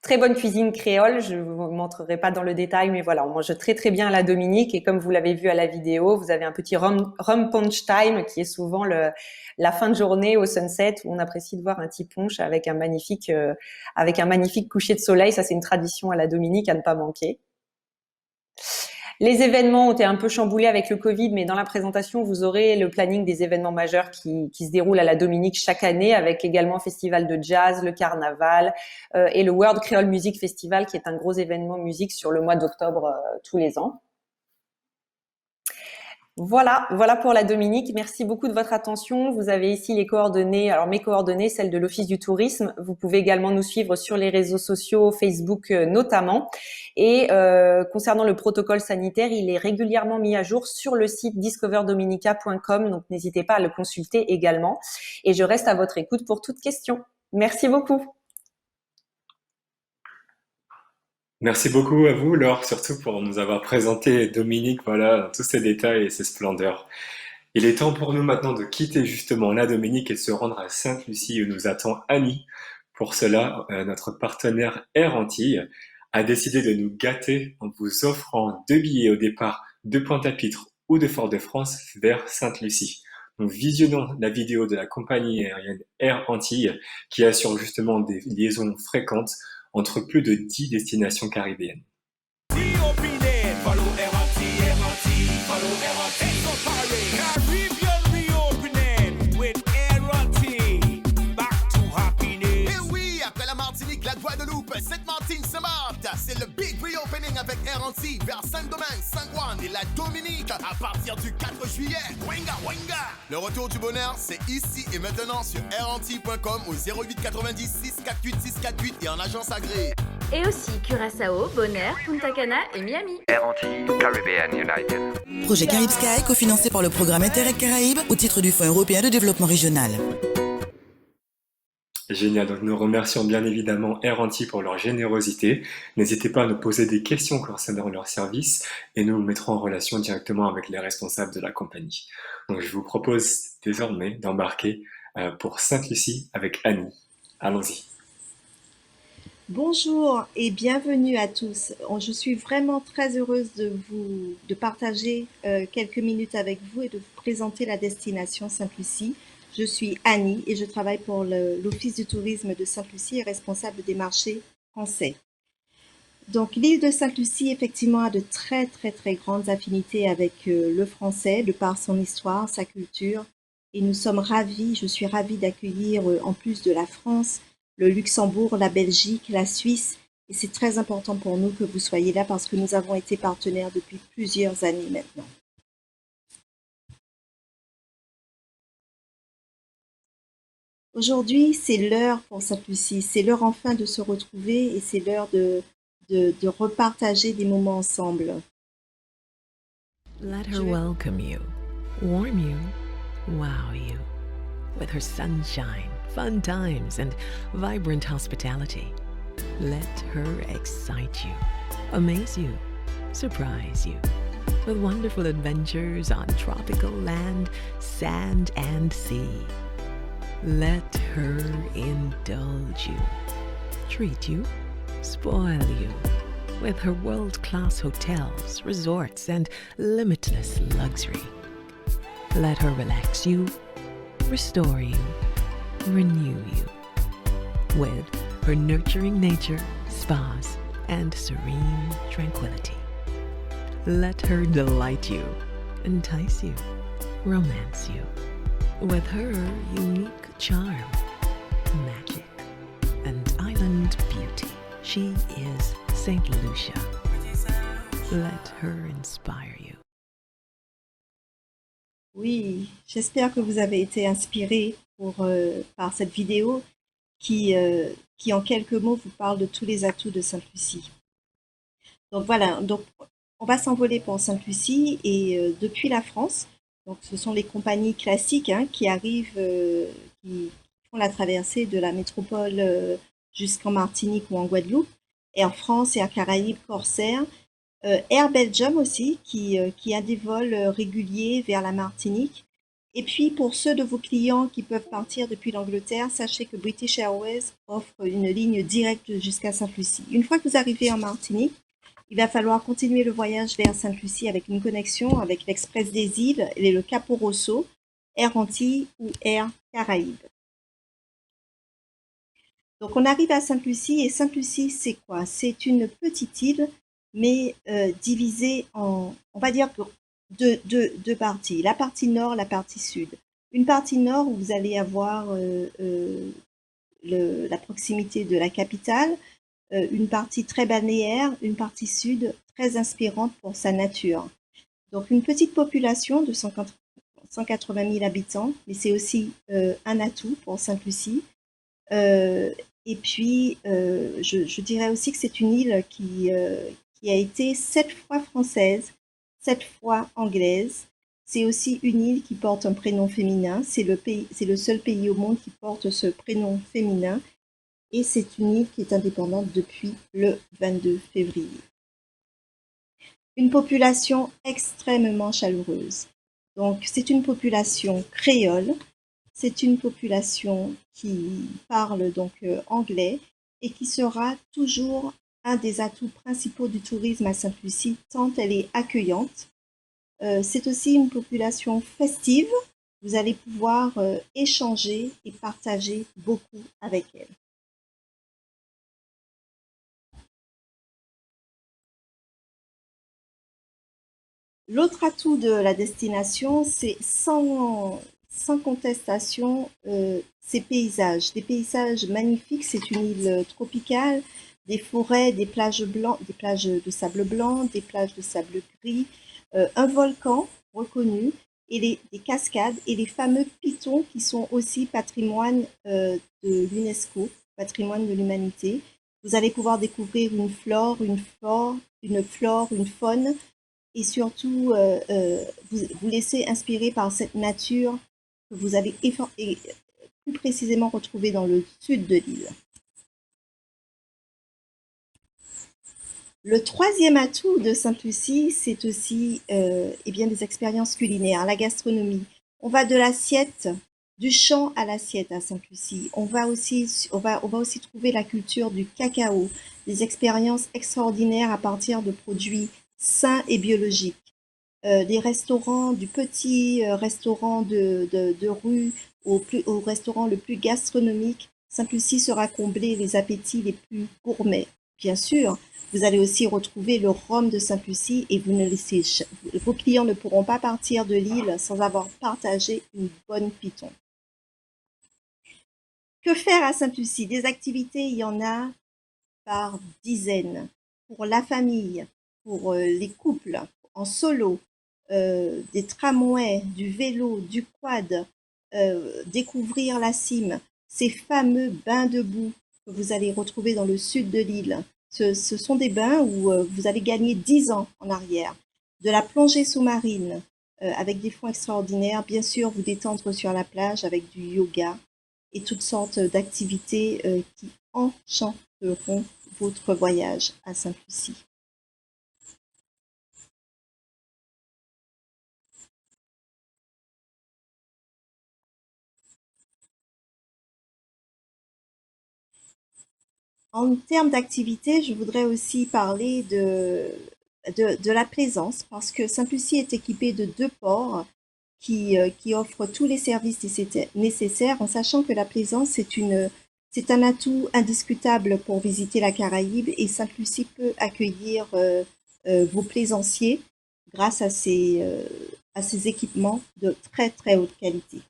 Très bonne cuisine créole, je ne vous montrerai pas dans le détail, mais voilà, on mange très très bien à la Dominique et comme vous l'avez vu à la vidéo, vous avez un petit rum punch time qui est souvent la fin de journée au sunset où on apprécie de boire un petit punch avec un magnifique coucher de soleil. Ça, c'est une tradition à la Dominique à ne pas manquer. Les événements ont été un peu chamboulés avec le Covid, mais dans la présentation, vous aurez le planning des événements majeurs qui se déroulent à la Dominique chaque année, avec également le festival de jazz, le carnaval et le World Creole Music Festival, qui est un gros événement musique sur le mois d'octobre tous les ans. Voilà pour la Dominique. Merci beaucoup de votre attention. Vous avez ici les coordonnées, alors mes coordonnées, celles de l'Office du tourisme. Vous pouvez également nous suivre sur les réseaux sociaux, Facebook notamment. Et concernant le protocole sanitaire, il est régulièrement mis à jour sur le site discoverdominica.com. Donc n'hésitez pas à le consulter également. Et je reste à votre écoute pour toute question. Merci beaucoup. Merci beaucoup à vous, Laure, surtout pour nous avoir présenté Dominique, voilà, tous ses détails et ses splendeurs. Il est temps pour nous maintenant de quitter justement la Dominique et de se rendre à Sainte-Lucie où nous attend Annie. Pour cela, notre partenaire Air Antilles a décidé de nous gâter en vous offrant 2 billets au départ de Pointe-à-Pitre ou de Fort-de-France vers Sainte-Lucie. Donc visionnons la vidéo de la compagnie aérienne Air Antilles qui assure justement des liaisons fréquentes entre plus de 10 destinations caribéennes. Antilles, vers Saint-Domingue, Saint-Juan et la Dominique à partir du 4 juillet. Wenga, wenga! Le retour du bonheur, c'est ici et maintenant sur airantilles.com au 08 90 648 648 et en agence agréée. Et aussi Curaçao, Bonaire, Punta Cana et Miami. Air Antilles, Caribbean United. Projet Carib Sky, cofinancé par le programme Interreg Caraïbes au titre du Fonds européen de développement régional. Génial, donc nous remercions bien évidemment Air Antilles pour leur générosité. N'hésitez pas à nous poser des questions concernant leur service et nous vous mettrons en relation directement avec les responsables de la compagnie. Donc je vous propose désormais d'embarquer pour Sainte-Lucie avec Annie. Allons-y. Bonjour et bienvenue à tous. Je suis vraiment très heureuse de partager quelques minutes avec vous et de vous présenter la destination Sainte-Lucie. Je suis Annie et je travaille pour l'Office du tourisme de Sainte-Lucie et responsable des marchés français. Donc l'île de Sainte-Lucie effectivement a de très très très grandes affinités avec le français de par son histoire, sa culture et nous sommes ravis, je suis ravie d'accueillir en plus de la France, le Luxembourg, la Belgique, la Suisse et c'est très important pour nous que vous soyez là parce que nous avons été partenaires depuis plusieurs années maintenant. Aujourd'hui, c'est l'heure pour Sainte-Lucie, c'est l'heure enfin de se retrouver et c'est l'heure de repartager des moments ensemble. Let her welcome you, warm you, wow you, with her sunshine, fun times, and vibrant hospitality. Let her excite you, amaze you, surprise you, with wonderful adventures on tropical land, sand, and sea. Let her indulge you, treat you, spoil you, with her world-class hotels, resorts, and limitless luxury. Let her relax you, restore you, renew you, with her nurturing nature, spas, and serene tranquility. Let her delight you, entice you, romance you, with her unique charm, magic, and island beauty. She is Saint Lucia. Let her inspire you. Oui, j'espère que vous avez été inspirés par cette vidéo qui en quelques mots vous parle de tous les atouts de Sainte-Lucie. Donc voilà, donc on va s'envoler pour Sainte-Lucie et depuis la France. Donc, ce sont les compagnies classiques qui arrivent, qui font la traversée de la métropole jusqu'en Martinique ou en Guadeloupe. Air France, Air Caraïbes, Corsair. Air Belgium aussi, qui a des vols réguliers vers la Martinique. Et puis, pour ceux de vos clients qui peuvent partir depuis l'Angleterre, sachez que British Airways offre une ligne directe jusqu'à Sainte-Lucie. Une fois que vous arrivez en Martinique, il va falloir continuer le voyage vers Sainte-Lucie avec une connexion avec l'Express des îles et le Capo Rosso, Air Antilles ou Air Caraïbes. Donc on arrive à Sainte-Lucie et Sainte-Lucie c'est quoi? C'est une petite île mais divisée en, on va dire, deux parties. La partie nord, la partie sud. Une partie nord où vous allez avoir la proximité de la capitale, une partie très balnéaire, une partie sud très inspirante pour sa nature. Donc une petite population de 180 000 habitants, mais c'est aussi un atout pour Sainte-Lucie. Et puis, je dirais aussi que c'est une île qui a été 7 fois française, 7 fois anglaise. C'est aussi une île qui porte un prénom féminin. C'est le seul pays au monde qui porte ce prénom féminin. Et c'est une île qui est indépendante depuis le 22 février. Une population extrêmement chaleureuse. Donc, c'est une population créole, c'est une population qui parle donc anglais et qui sera toujours un des atouts principaux du tourisme à Sainte-Lucie, tant elle est accueillante. C'est aussi une population festive. Vous allez pouvoir échanger et partager beaucoup avec elle. L'autre atout de la destination, c'est sans contestation ses paysages. Des paysages magnifiques, c'est une île tropicale, des forêts, des plages blancs, des plages de sable blanc, des plages de sable gris, un volcan reconnu, et des cascades et les fameux pitons qui sont aussi patrimoine de l'UNESCO, patrimoine de l'humanité. Vous allez pouvoir découvrir une flore, une faune, et surtout vous laisser inspirer par cette nature que vous allez plus précisément retrouver dans le sud de l'île. Le troisième atout de Sainte-Lucie, c'est aussi des expériences culinaires, la gastronomie. On va de l'assiette, du champ à l'assiette à Sainte-Lucie. On va aussi trouver la culture du cacao, des expériences extraordinaires à partir de produits sains et biologiques. Des restaurants, du petit restaurant de rue au restaurant le plus gastronomique, Sainte-Lucie sera comblée les appétits les plus gourmets. Bien sûr, vous allez aussi retrouver le rhum de Sainte-Lucie et vos clients ne pourront pas partir de l'île sans avoir partagé une bonne piton. Que faire à Sainte-Lucie? Des activités, il y en a par dizaines. Pour la famille, pour les couples, en solo, des tramways, du vélo, du quad, découvrir la cime, ces fameux bains de boue que vous allez retrouver dans le sud de l'île. Ce sont des bains où vous allez gagner 10 ans en arrière. De la plongée sous-marine avec des fonds extraordinaires, bien sûr vous détendre sur la plage avec du yoga et toutes sortes d'activités qui enchanteront votre voyage à Sainte-Lucie. En termes d'activité, je voudrais aussi parler de la plaisance, parce que Sainte-Lucie est équipée de 2 ports qui offrent tous les services nécessaires, en sachant que la plaisance, c'est un atout indiscutable pour visiter la Caraïbe, et Sainte-Lucie peut accueillir vos plaisanciers grâce à ces équipements de très très haute qualité.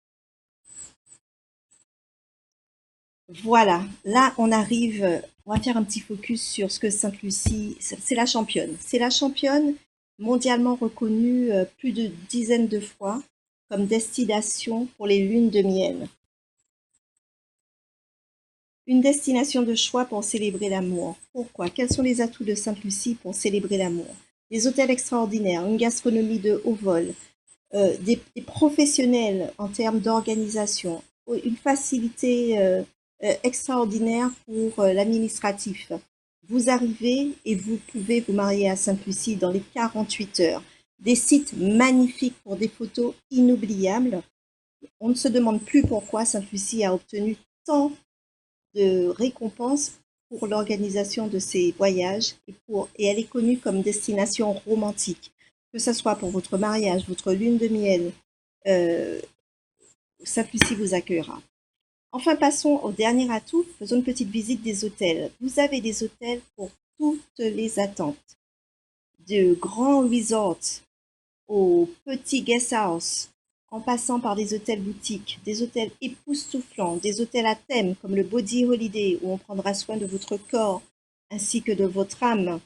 Voilà, là on arrive, on va faire un petit focus sur ce que Sainte-Lucie, c'est la championne. C'est la championne mondialement reconnue plus de dizaines de fois comme destination pour les lunes de miel. Une destination de choix pour célébrer l'amour. Pourquoi? Quels sont les atouts de Sainte-Lucie pour célébrer l'amour? Des hôtels extraordinaires, une gastronomie de haut vol, des professionnels en termes d'organisation, une facilité extraordinaire pour l'administratif. Vous arrivez et vous pouvez vous marier à Sainte-Lucie dans les 48 heures. Des sites magnifiques pour des photos inoubliables. On ne se demande plus pourquoi Sainte-Lucie a obtenu tant de récompenses pour l'organisation de ses voyages et elle est connue comme destination romantique. Que ce soit pour votre mariage, votre lune de miel, Sainte-Lucie vous accueillera. Enfin, passons au dernier atout. Faisons une petite visite des hôtels. Vous avez des hôtels pour toutes les attentes. De grands resorts aux petits guest house, en passant par des hôtels boutiques, des hôtels époustouflants, des hôtels à thème comme le Body Holiday où on prendra soin de votre corps ainsi que de votre âme.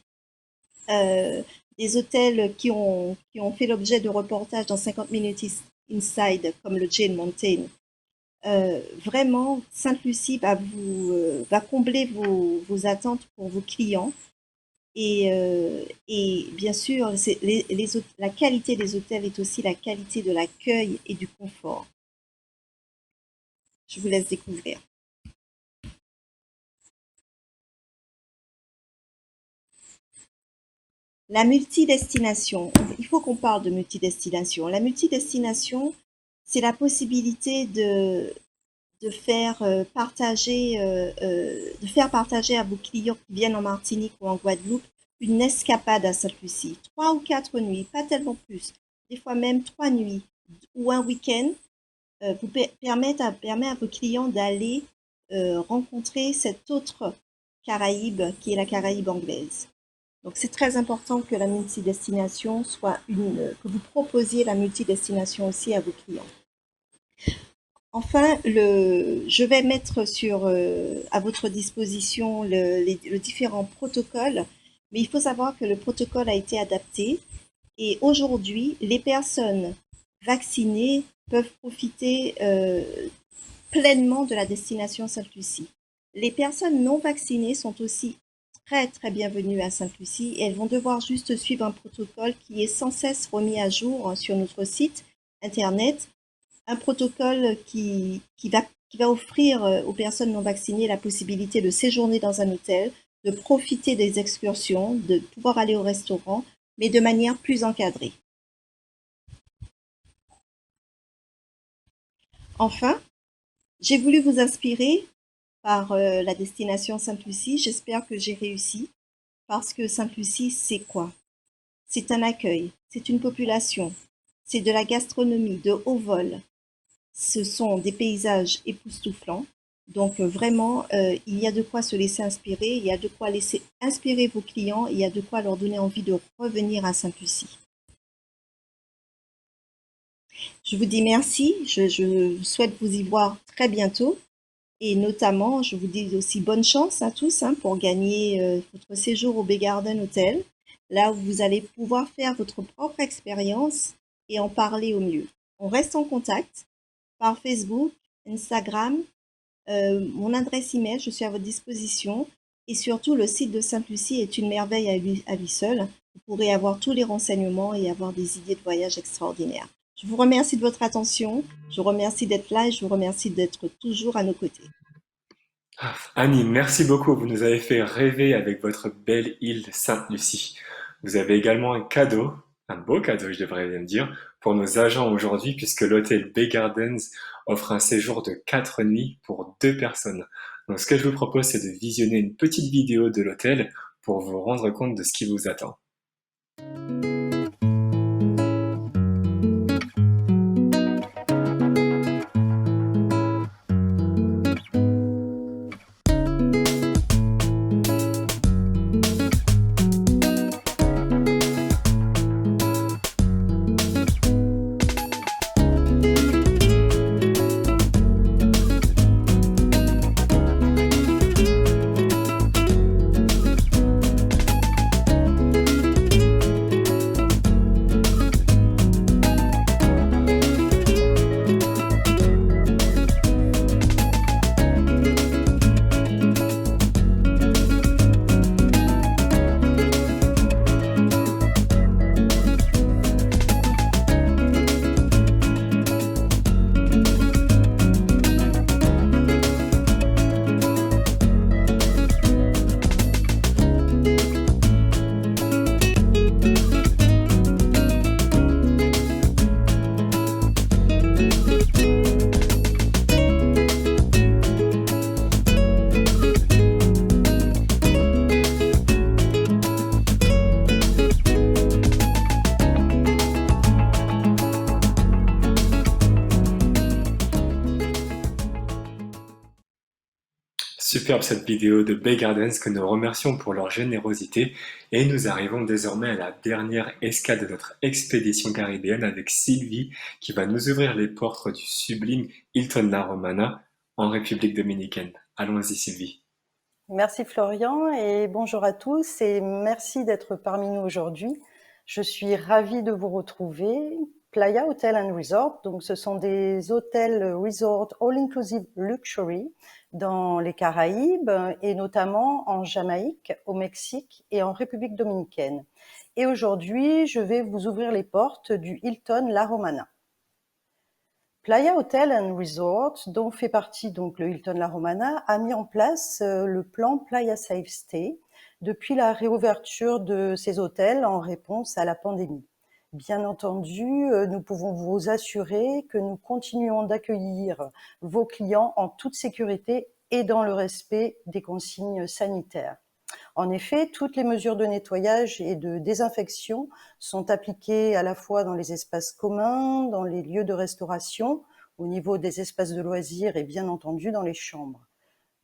Des hôtels qui ont fait l'objet de reportages dans 50 Minutes Inside comme le Jane Mountain. Vraiment, Sainte-Lucie va combler vos attentes pour vos clients et bien sûr, la qualité des hôtels est aussi la qualité de l'accueil et du confort. Je vous laisse découvrir. La multidestination. Il faut qu'on parle de multidestination. La multidestination, c'est la possibilité de faire partager à vos clients qui viennent en Martinique ou en Guadeloupe une escapade à Sainte-Lucie. 3 ou 4 nuits, pas tellement plus. Des fois même 3 nuits ou un week-end permet à vos clients d'aller rencontrer cette autre Caraïbe qui est la Caraïbe anglaise. Donc c'est très important que la multidestination que vous proposiez la multidestination aussi à vos clients. Enfin, je vais mettre à votre disposition le différents protocoles, mais il faut savoir que le protocole a été adapté et aujourd'hui, les personnes vaccinées peuvent profiter pleinement de la destination Sainte-Lucie. Les personnes non vaccinées sont aussi très très bienvenues à Sainte-Lucie et elles vont devoir juste suivre un protocole qui est sans cesse remis à jour sur notre site internet, un protocole qui va offrir aux personnes non vaccinées la possibilité de séjourner dans un hôtel, de profiter des excursions, de pouvoir aller au restaurant, mais de manière plus encadrée. Enfin, j'ai voulu vous inspirer par la destination Sainte-Lucie. J'espère que j'ai réussi, parce que Sainte-Lucie, c'est quoi? C'est un accueil, c'est une population, c'est de la gastronomie de haut vol. Ce sont des paysages époustouflants. Donc vraiment, il y a de quoi se laisser inspirer, il y a de quoi laisser inspirer vos clients, il y a de quoi leur donner envie de revenir à Sainte-Lucie. Je vous dis merci, je souhaite vous y voir très bientôt. Et notamment, je vous dis aussi bonne chance à tous pour gagner votre séjour au Bay Garden Hotel, là où vous allez pouvoir faire votre propre expérience et en parler au mieux. On reste en contact par Facebook, Instagram, mon adresse email, je suis à votre disposition. Et surtout, le site de Sainte-Lucie est une merveille à lui seul. Vous pourrez avoir tous les renseignements et avoir des idées de voyage extraordinaires. Je vous remercie de votre attention, je vous remercie d'être là et je vous remercie d'être toujours à nos côtés. Annie, merci beaucoup. Vous nous avez fait rêver avec votre belle île de Sainte-Lucie. Vous avez également un cadeau, un beau cadeau, je devrais bien dire, pour nos agents aujourd'hui, puisque l'hôtel Bay Gardens offre un séjour de 4 nuits pour 2 personnes. Donc, ce que je vous propose, c'est de visionner une petite vidéo de l'hôtel pour vous rendre compte de ce qui vous attend. Superbe cette vidéo de Bay Gardens que nous remercions pour leur générosité et nous arrivons désormais à la dernière escale de notre expédition caribéenne avec Sylvie qui va nous ouvrir les portes du sublime Hilton La Romana en République dominicaine. Allons-y Sylvie. Merci Florian et bonjour à tous et merci d'être parmi nous aujourd'hui. Je suis ravie de vous retrouver. Playa Hotel and Resort, donc ce sont des hôtels resort all-inclusive luxury dans les Caraïbes et notamment en Jamaïque, au Mexique et en République dominicaine. Et aujourd'hui, je vais vous ouvrir les portes du Hilton La Romana. Playa Hotel and Resort, dont fait partie donc le Hilton La Romana, a mis en place le plan Playa Safe Stay depuis la réouverture de ces hôtels en réponse à la pandémie. Bien entendu, nous pouvons vous assurer que nous continuons d'accueillir vos clients en toute sécurité et dans le respect des consignes sanitaires. En effet, toutes les mesures de nettoyage et de désinfection sont appliquées à la fois dans les espaces communs, dans les lieux de restauration, au niveau des espaces de loisirs et bien entendu dans les chambres.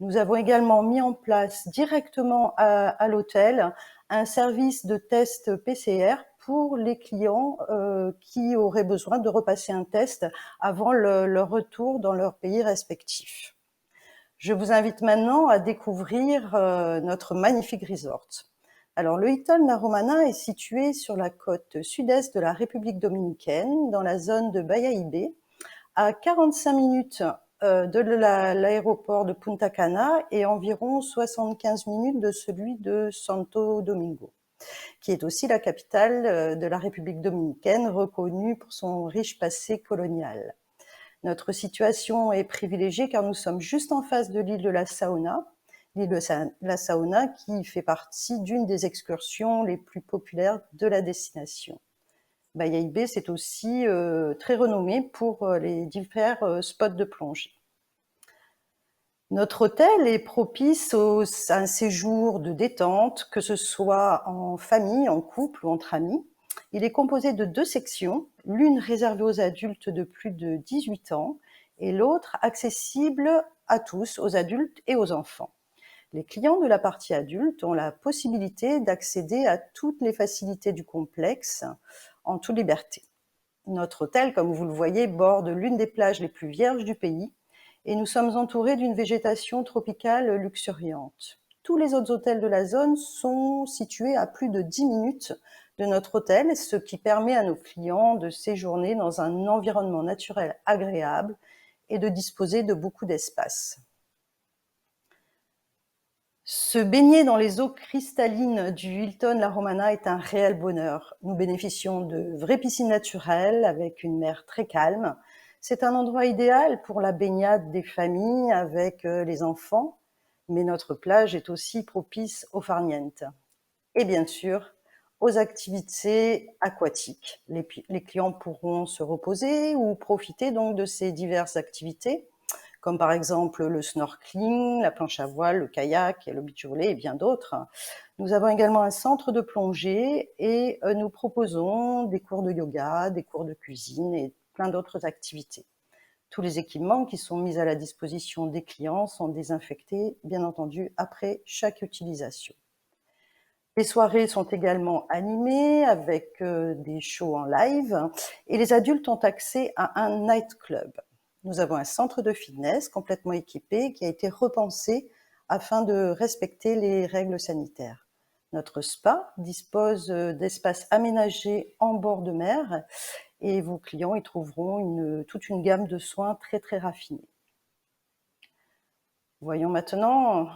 Nous avons également mis en place directement à l'hôtel un service de test PCR pour les clients qui auraient besoin de repasser un test avant leur retour dans leur pays respectif. Je vous invite maintenant à découvrir notre magnifique resort. Alors, le Hilton La Romana est situé sur la côte sud-est de la République dominicaine, dans la zone de Bayahibe, à 45 minutes de l'aéroport de Punta Cana et environ 75 minutes de celui de Santo Domingo, qui est aussi la capitale de la République dominicaine, reconnue pour son riche passé colonial. Notre situation est privilégiée car nous sommes juste en face de l'île de la Saona, l'île de la Saona qui fait partie d'une des excursions les plus populaires de la destination. Bayahibe, c'est aussi très renommé pour les divers spots de plongée. Notre hôtel est propice à un séjour de détente, que ce soit en famille, en couple ou entre amis. Il est composé de 2 sections, l'une réservée aux adultes de plus de 18 ans et l'autre accessible à tous, aux adultes et aux enfants. Les clients de la partie adulte ont la possibilité d'accéder à toutes les facilités du complexe en toute liberté. Notre hôtel, comme vous le voyez, borde l'une des plages les plus vierges du pays et nous sommes entourés d'une végétation tropicale luxuriante. Tous les autres hôtels de la zone sont situés à plus de 10 minutes de notre hôtel, ce qui permet à nos clients de séjourner dans un environnement naturel agréable et de disposer de beaucoup d'espace. Se baigner dans les eaux cristallines du Hilton La Romana est un réel bonheur. Nous bénéficions de vraies piscines naturelles avec une mer très calme. C'est un endroit idéal pour la baignade des familles avec les enfants, mais notre plage est aussi propice au farniente. Et bien sûr, aux activités aquatiques. Les clients pourront se reposer ou profiter donc de ces diverses activités, comme par exemple le snorkeling, la planche à voile, le kayak, le beach volley et bien d'autres. Nous avons également un centre de plongée et nous proposons des cours de yoga, des cours de cuisine et plein d'autres activités. Tous les équipements qui sont mis à la disposition des clients sont désinfectés, bien entendu, après chaque utilisation. Les soirées sont également animées avec des shows en live et les adultes ont accès à un nightclub. Nous avons un centre de fitness complètement équipé qui a été repensé afin de respecter les règles sanitaires. Notre spa dispose d'espaces aménagés en bord de mer et vos clients y trouveront toute une gamme de soins très très raffinés. Voyons maintenant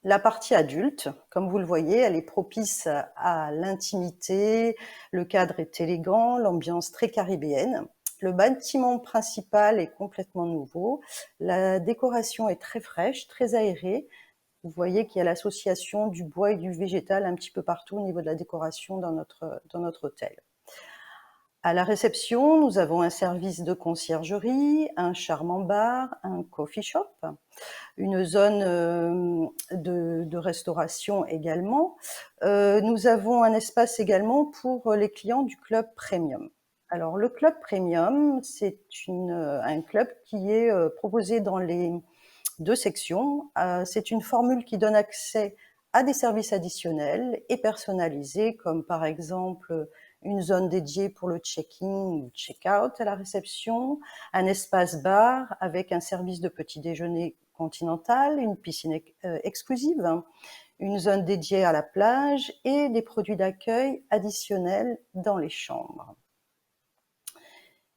la partie adulte. Comme vous le voyez, elle est propice à l'intimité, le cadre est élégant, l'ambiance très caribéenne. Le bâtiment principal est complètement nouveau, la décoration est très fraîche, très aérée. Vous voyez qu'il y a l'association du bois et du végétal un petit peu partout au niveau de la décoration dans notre hôtel. À la réception, nous avons un service de conciergerie, un charmant bar, un coffee shop, une zone de restauration également. Nous avons un espace également pour les clients du club premium. Alors, le club premium, c'est un club qui est proposé dans les 2 sections. C'est une formule qui donne accès à des services additionnels et personnalisés, comme par exemple une zone dédiée pour le check-in ou check-out à la réception, un espace bar avec un service de petit déjeuner continental, une piscine exclusive, une zone dédiée à la plage et des produits d'accueil additionnels dans les chambres.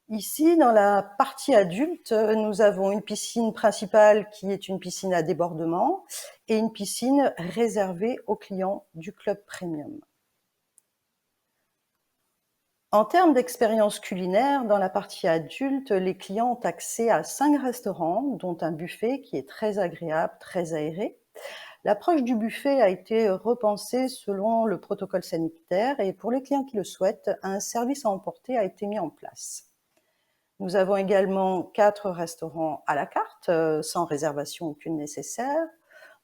Ici, dans la partie adulte, nous avons une piscine principale qui est une piscine à débordement et une piscine réservée aux clients du club premium. En termes d'expérience culinaire, dans la partie adulte, les clients ont accès à 5 restaurants, dont un buffet qui est très agréable, très aéré. L'approche du buffet a été repensée selon le protocole sanitaire et pour les clients qui le souhaitent, un service à emporter a été mis en place. Nous avons également 4 restaurants à la carte, sans réservation aucune nécessaire,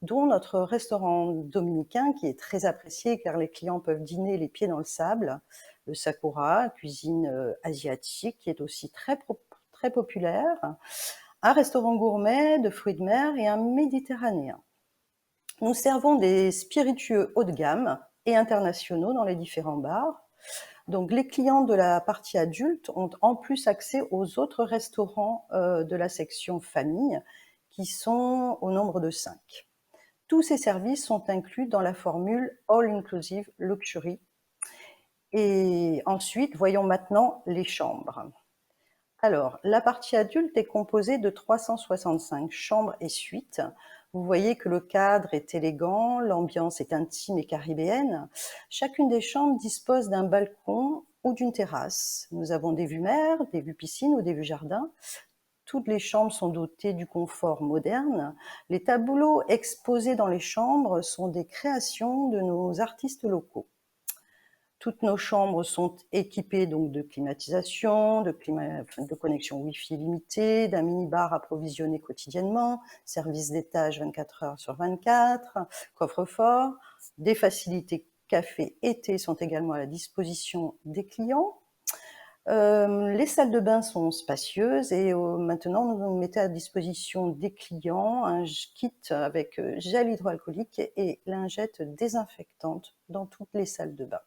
dont notre restaurant dominicain qui est très apprécié car les clients peuvent dîner les pieds dans le sable, le Sakura, cuisine asiatique qui est aussi très populaire, un restaurant gourmet de fruits de mer et un méditerranéen. Nous servons des spiritueux haut de gamme et internationaux dans les différents bars. Donc les clients de la partie adulte ont en plus accès aux autres restaurants de la section famille, qui sont au nombre de 5. Tous ces services sont inclus dans la formule All Inclusive Luxury. Et ensuite, voyons maintenant les chambres. Alors, la partie adulte est composée de 365 chambres et suites. Vous voyez que le cadre est élégant, l'ambiance est intime et caribéenne. Chacune des chambres dispose d'un balcon ou d'une terrasse. Nous avons des vues mer, des vues piscine ou des vues jardin. Toutes les chambres sont dotées du confort moderne. Les tableaux exposés dans les chambres sont des créations de nos artistes locaux. Toutes nos chambres sont équipées donc de climatisation, de connexion Wi-Fi limitée, d'un mini-bar approvisionné quotidiennement, service d'étage 24 heures sur 24, coffre-fort, des facilités café et thé sont également à la disposition des clients. Les salles de bain sont spacieuses et maintenant nous mettons à disposition des clients un kit avec gel hydroalcoolique et lingette désinfectante dans toutes les salles de bain.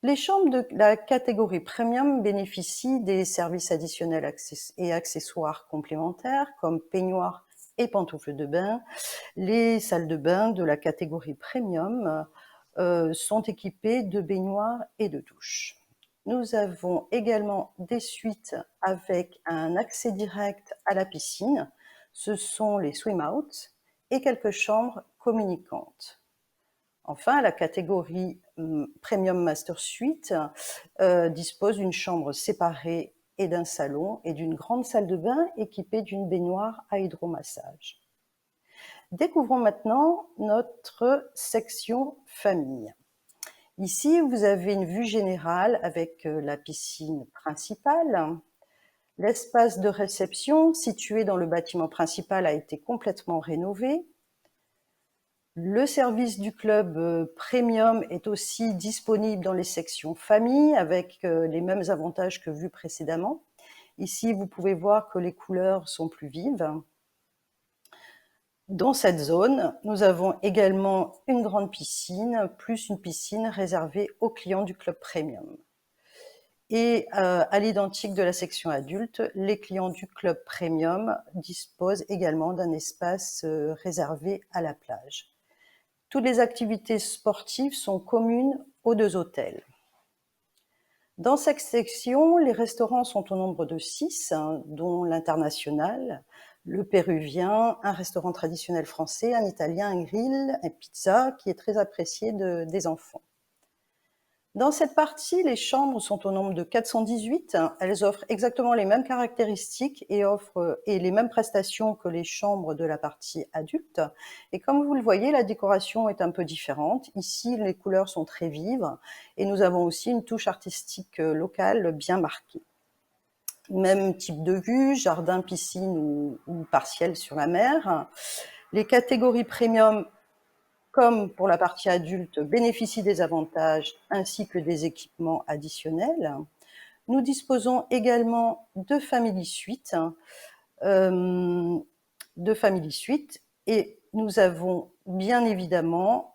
Les chambres de la catégorie premium bénéficient des services additionnels et accessoires complémentaires comme peignoir et pantoufles de bain. Les salles de bain de la catégorie premium sont équipées de baignoires et de douches. Nous avons également des suites avec un accès direct à la piscine. Ce sont les swim out et quelques chambres communicantes. Enfin, la catégorie Premium Master Suite dispose d'une chambre séparée et d'un salon et d'une grande salle de bain équipée d'une baignoire à hydromassage. Découvrons maintenant notre section famille. Ici, vous avez une vue générale avec la piscine principale. L'espace de réception situé dans le bâtiment principal a été complètement rénové. Le service du club premium est aussi disponible dans les sections famille avec les mêmes avantages que vus précédemment. Ici, vous pouvez voir que les couleurs sont plus vives. Dans cette zone, nous avons également une grande piscine, plus une piscine réservée aux clients du club premium. Et à l'identique de la section adulte, les clients du club premium disposent également d'un espace réservé à la plage. Toutes les activités sportives sont communes aux 2 hôtels. Dans cette section, les restaurants sont au nombre de 6, dont l'International, le Péruvien, un restaurant traditionnel français, un italien, un grill, un pizza qui est très apprécié des enfants. Dans cette partie, les chambres sont au nombre de 418. Elles offrent exactement les mêmes caractéristiques et offrent les mêmes prestations que les chambres de la partie adulte. Et comme vous le voyez, la décoration est un peu différente. Ici, les couleurs sont très vives et nous avons aussi une touche artistique locale bien marquée. Même type de vue, jardin, piscine ou partiel sur la mer. Les catégories premium, comme pour la partie adulte, bénéficient des avantages ainsi que des équipements additionnels. Nous disposons également de Family Suite, et nous avons bien évidemment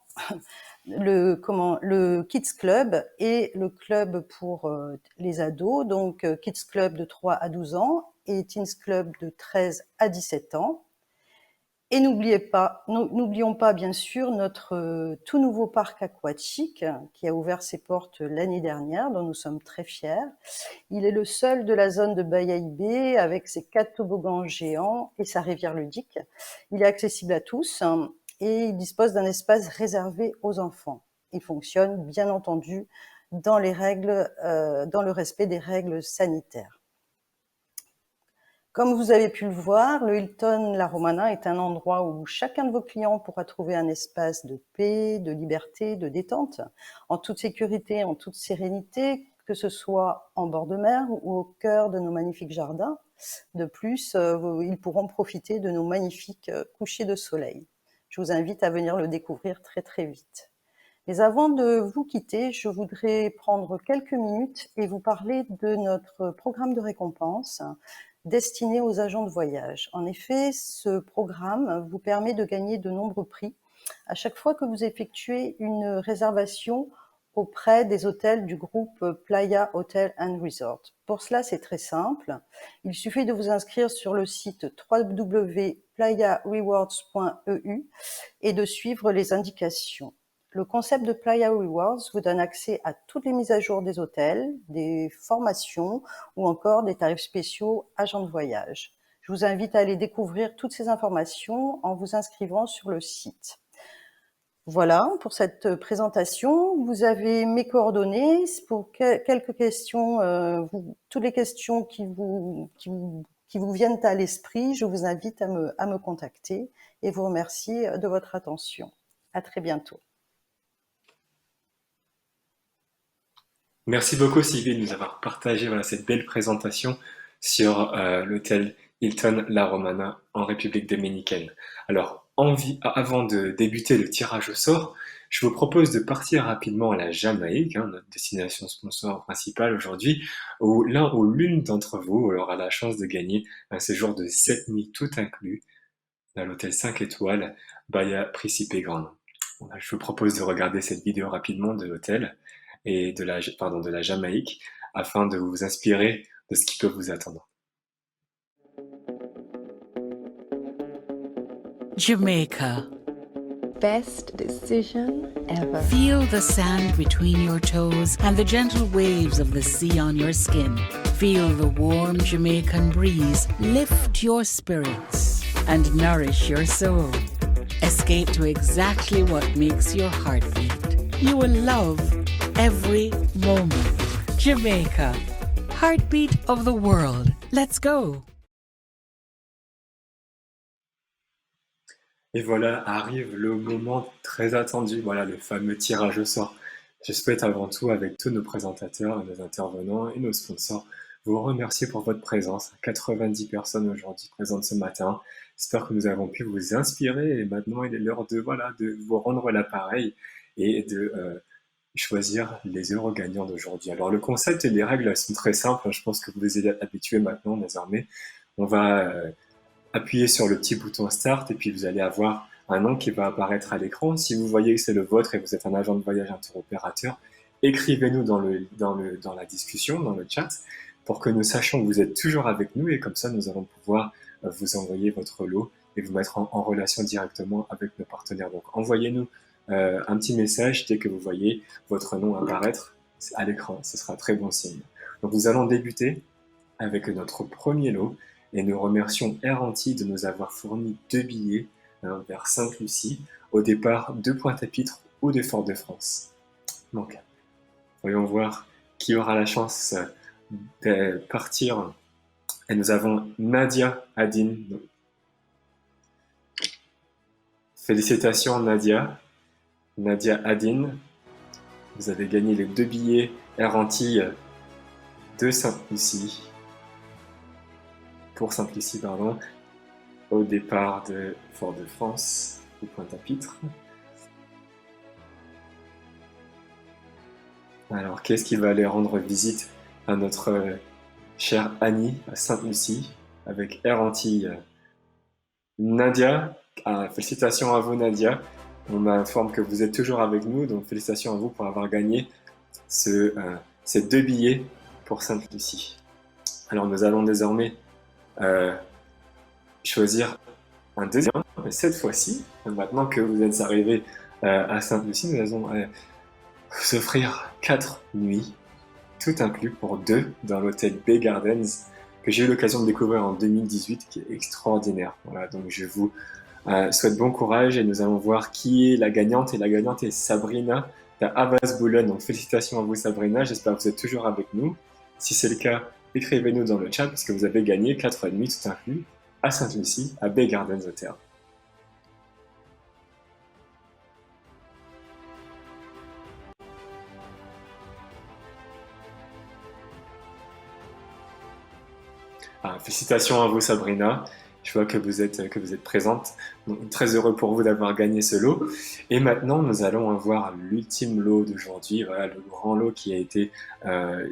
le Kids Club et le club pour les ados, donc Kids Club de 3 à 12 ans et Teens Club de 13 à 17 ans. Et n'oublions pas bien sûr notre tout nouveau parc aquatique qui a ouvert ses portes l'année dernière, dont nous sommes très fiers. Il est le seul de la zone de Bayahibe avec ses 4 toboggans géants et sa rivière ludique. Il est accessible à tous et il dispose d'un espace réservé aux enfants. Il fonctionne bien entendu dans le respect des règles sanitaires. Comme vous avez pu le voir, le Hilton La Romana est un endroit où chacun de vos clients pourra trouver un espace de paix, de liberté, de détente, en toute sécurité, en toute sérénité, que ce soit en bord de mer ou au cœur de nos magnifiques jardins. De plus, ils pourront profiter de nos magnifiques couchers de soleil. Je vous invite à venir le découvrir très très vite. Mais avant de vous quitter, je voudrais prendre quelques minutes et vous parler de notre programme de récompense destiné aux agents de voyage. En effet, ce programme vous permet de gagner de nombreux prix à chaque fois que vous effectuez une réservation auprès des hôtels du groupe Playa Hotel and Resort. Pour cela, c'est très simple. Il suffit de vous inscrire sur le site www.playarewards.eu et de suivre les indications. Le concept de Playa Rewards vous donne accès à toutes les mises à jour des hôtels, des formations ou encore des tarifs spéciaux agents de voyage. Je vous invite à aller découvrir toutes ces informations en vous inscrivant sur le site. Voilà pour cette présentation. Vous avez mes coordonnées pour quelques questions, toutes les questions qui vous viennent à l'esprit. Je vous invite à me contacter et vous remercie de votre attention. À très bientôt. Merci beaucoup Sylvie de nous avoir partagé cette belle présentation sur l'hôtel Hilton La Romana en République dominicaine. Alors, avant de débuter le tirage au sort, je vous propose de partir rapidement à la Jamaïque, notre destination sponsor principale aujourd'hui, où l'un ou l'une d'entre vous aura la chance de gagner un séjour de 7 nuits tout inclus à l'hôtel 5 étoiles Bahia Principe Grand. Je vous propose de regarder cette vidéo rapidement de l'hôtel et de la Jamaïque afin de vous inspirer de ce qui peut vous attendre. Jamaica. Best decision ever. Feel the sand between your toes and the gentle waves of the sea on your skin. Feel the warm Jamaican breeze lift your spirits and nourish your soul. Escape to exactly what makes your heart beat. You will love every moment. Jamaica, heartbeat of the world. Let's go. Et voilà, arrive le moment très attendu, le fameux tirage au sort. Je souhaite avant tout, avec tous nos présentateurs, nos intervenants et nos sponsors, vous remercier pour votre présence. 90 personnes aujourd'hui présentes ce matin. J'espère que nous avons pu vous inspirer et maintenant il est l'heure de vous rendre l'appareil et de choisir les heureux gagnants d'aujourd'hui. Alors le concept et les règles elles sont très simples, je pense que vous les êtes habitués maintenant désormais. On va appuyer sur le petit bouton Start et puis vous allez avoir un nom qui va apparaître à l'écran. Si vous voyez que c'est le vôtre et vous êtes un agent de voyage, un tour opérateur, écrivez-nous dans la discussion, dans le chat, pour que nous sachions que vous êtes toujours avec nous et comme ça nous allons pouvoir vous envoyer votre lot et vous mettre en relation directement avec nos partenaires. Donc envoyez-nous un petit message dès que vous voyez votre nom apparaître à l'écran, ce sera très bon signe. Donc nous allons débuter avec notre premier lot et nous remercions Air-Antilles de nous avoir fourni 2 billets vers Sainte-Lucie au départ de Pointe-à-Pitre ou de Fort-de-France. Donc voyons voir qui aura la chance de partir. Et nous avons Nadia Adin. Félicitations Nadia. Nadia Adin. Vous avez gagné les 2 billets Air-Antilles de Sainte-Lucie. Pour Sainte-Lucie, au départ de Fort-de-France ou Pointe-à-Pitre. Alors, qu'est-ce qui va aller rendre visite à notre chère Annie à Sainte-Lucie avec Air-Antilles? Nadia, félicitations à vous Nadia. On m'informe que vous êtes toujours avec nous, donc félicitations à vous pour avoir gagné ces 2 billets pour Sainte-Lucie. Alors nous allons désormais choisir un deuxième, mais cette fois-ci, maintenant que vous êtes arrivés à Sainte-Lucie, nous allons vous offrir 4 nuits, tout inclus pour 2 dans l'hôtel Bay Gardens que j'ai eu l'occasion de découvrir en 2018, qui est extraordinaire. Voilà, donc je vous souhaite bon courage et nous allons voir qui est la gagnante. Et la gagnante est Sabrina d'Havas Boulogne. Donc félicitations à vous Sabrina, j'espère que vous êtes toujours avec nous. Si c'est le cas, écrivez-nous dans le chat parce que vous avez gagné 4 nuits tout inclus à Sainte-Lucie, à Bay Gardens Hotel. Félicitations à vous Sabrina, je vois que vous êtes présente, donc très heureux pour vous d'avoir gagné ce lot. Et maintenant nous allons avoir l'ultime lot d'aujourd'hui, voilà, le grand lot qui a été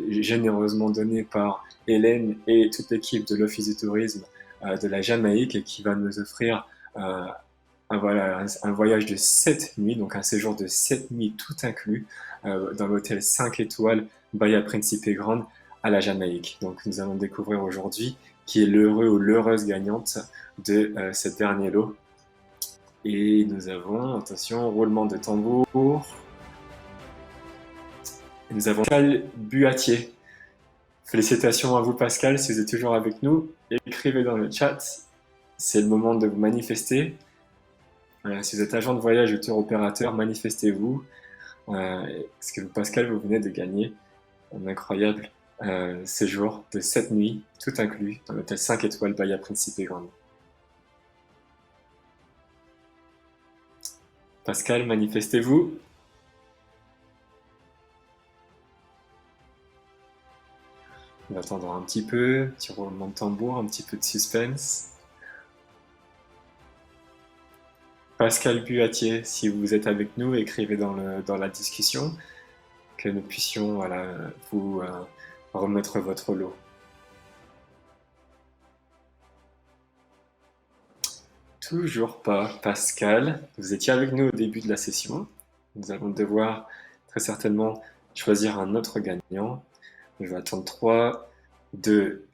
généreusement donné par Hélène et toute l'équipe de l'Office du tourisme de la Jamaïque et qui va nous offrir un un voyage de 7 nuits, donc un séjour de 7 nuits tout inclus dans l'hôtel 5 étoiles Bahia Principe Grande à la Jamaïque. Donc nous allons découvrir aujourd'hui qui est l'heureux ou l'heureuse gagnante de ce dernier lot. Et nous avons, attention, roulement de tambour. Et nous avons Pascal Buatier. Félicitations à vous Pascal, si vous êtes toujours avec nous, écrivez dans le chat, c'est le moment de vous manifester. Si vous êtes agent de voyage ou tour opérateur, manifestez-vous. Parce que Pascal, vous venez de gagner un incroyable séjour de 7 nuits, tout inclus, dans l'hôtel 5 étoiles Bahia Principe Grande. Pascal, manifestez-vous. On va attendre un petit peu, petit roulement de tambour, un petit peu de suspense. Pascal Buatier, si vous êtes avec nous, écrivez dans la discussion, que nous puissions vous remettre votre lot. Toujours pas Pascal, vous étiez avec nous au début de la session. Nous allons devoir très certainement choisir un autre gagnant. Je vais attendre 3, 2,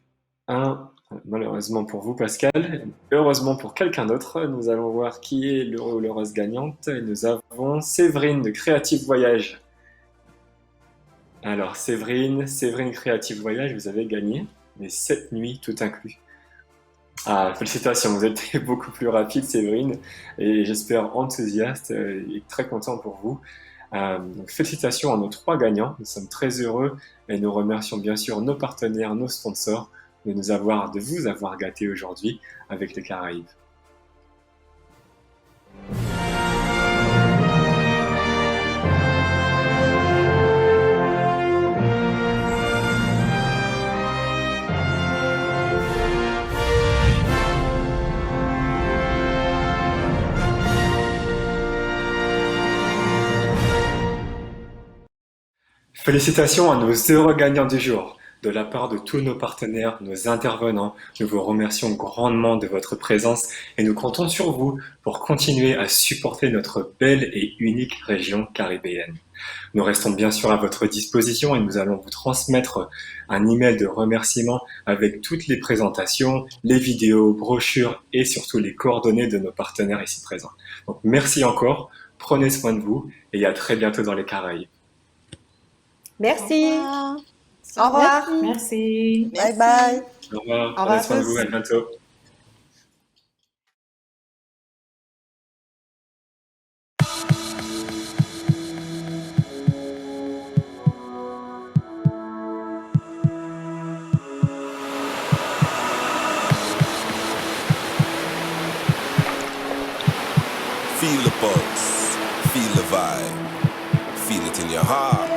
1. Malheureusement pour vous Pascal, heureusement pour quelqu'un d'autre, nous allons voir qui est l'heureux ou l'heureuse gagnante. Et nous avons Séverine de Creative Voyage. Alors Séverine Creative Voyage, vous avez gagné les 7 nuits tout inclus. Ah, félicitations, vous êtes beaucoup plus rapide Séverine, et j'espère enthousiaste et très content pour vous. Donc, félicitations à nos 3 gagnants, nous sommes très heureux et nous remercions bien sûr nos partenaires, nos sponsors de vous avoir gâtés aujourd'hui avec les Caraïbes. Félicitations à nos heureux gagnants du jour. De la part de tous nos partenaires, nos intervenants, nous vous remercions grandement de votre présence et nous comptons sur vous pour continuer à supporter notre belle et unique région caribéenne. Nous restons bien sûr à votre disposition et nous allons vous transmettre un email de remerciement avec toutes les présentations, les vidéos, brochures et surtout les coordonnées de nos partenaires ici présents. Donc merci encore, prenez soin de vous et à très bientôt dans les Caraïbes. Merci. Au revoir. Merci. Bye bye. Au revoir. Au revoir Prenez soin de à tous. vous. À bientôt. Feel the pulse, feel the vibe, feel it in your heart.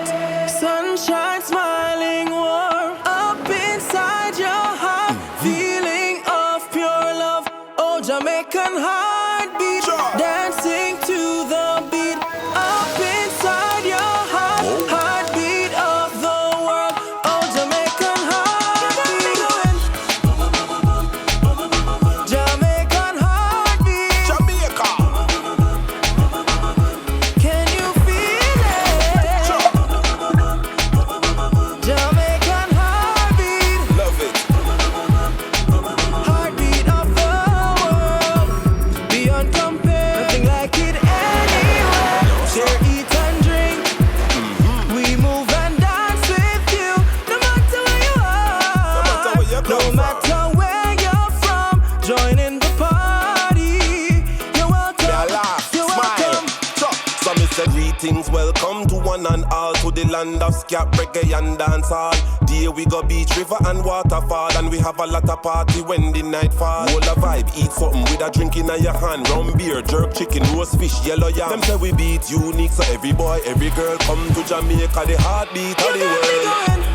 Sunshine smiling warm up inside your heart. Feeling of pure love. Oh, Jamaican heartbeat. Dancing to the beat up inside your heart. Heartbeat of the world. Oh, Jamaican heartbeat. Jamaican heartbeat. Jamaica. Can you feel it? Jamaican heartbeat. Love it. Heartbeat of the world. Beyond compare. Nothing like it anywhere. Share, eat and drink. We move and dance with you. No matter where you are. No matter where you're from. Join in the party. You're welcome. Yeah, laugh, You're smile. welcome. So me say greetings, welcome to one and all, to the land of scat, reggae and dancehall. There we go beach, river and waterfall, and we have a lot of party when the night fall. Hold a vibe, eat something with a drink in your hand, rum beer, jerk chicken, roast fish, yellow yam. Them say we beat unique, so every boy, every girl come to Jamaica, the heartbeat of the world.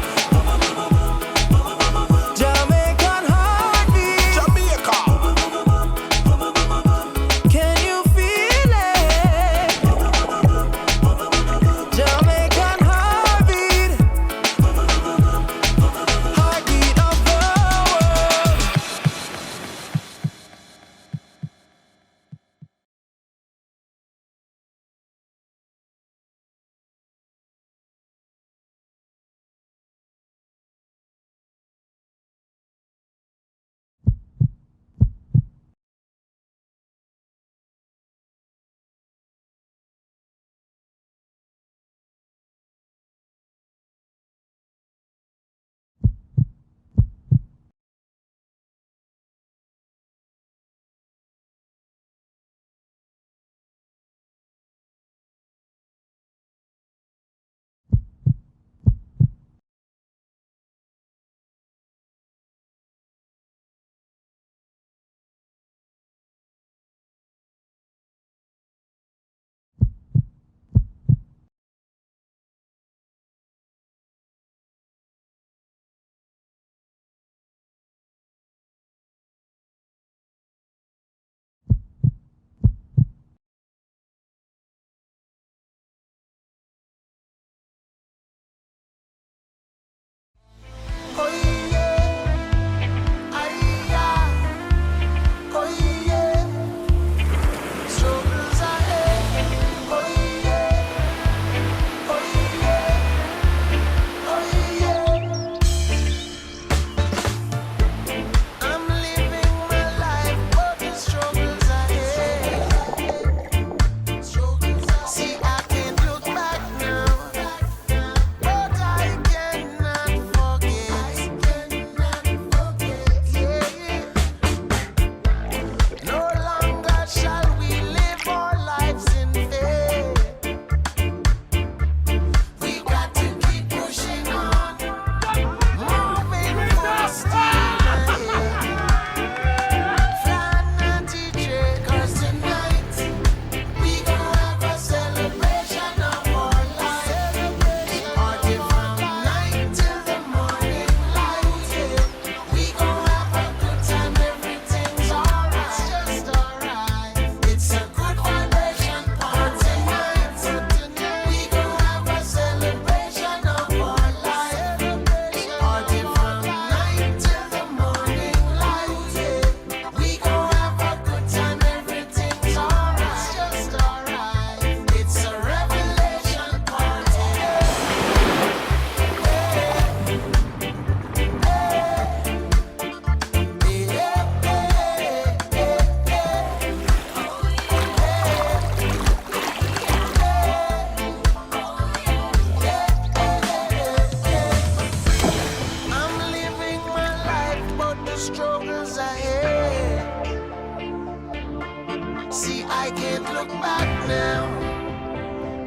See, I can't look back now,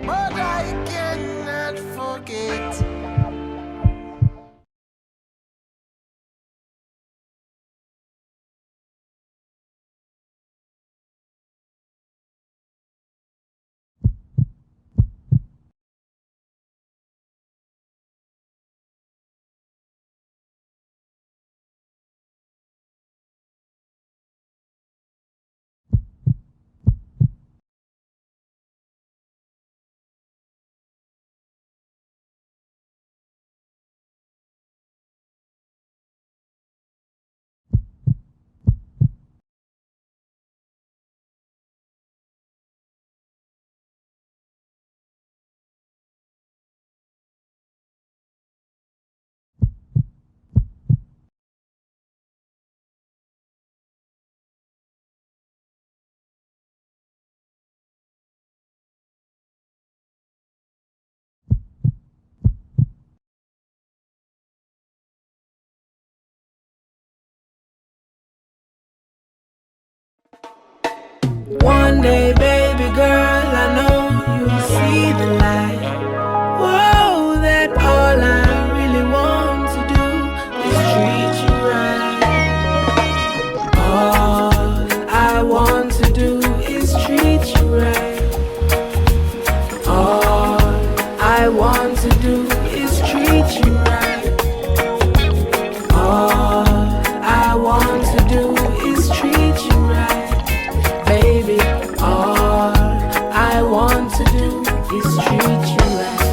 but I cannot forget. One day, baby girl, I know you'll see the light. Whoa, that all I really want to do is treat you right. All I want to do is treat you right. All I want to do is treat you right. All I want to do is treat you right. Baby, all I want to do is treat you right.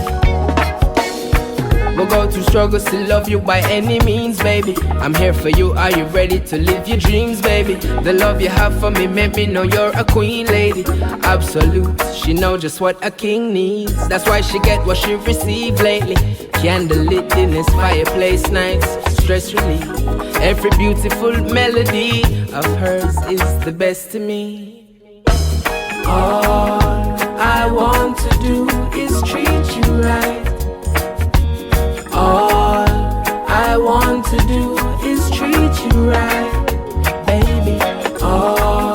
We'll go through struggles to love you by any means, baby. I'm here for you, are you ready to live your dreams, baby? The love you have for me made me know you're a queen, lady. Absolute, she know just what a king needs. That's why she get what she received lately. Candlelit in this fireplace nights, stress relief. Every beautiful melody of hers is the best to me. All I want to do is treat you right. All I want to do is treat you right. Baby, all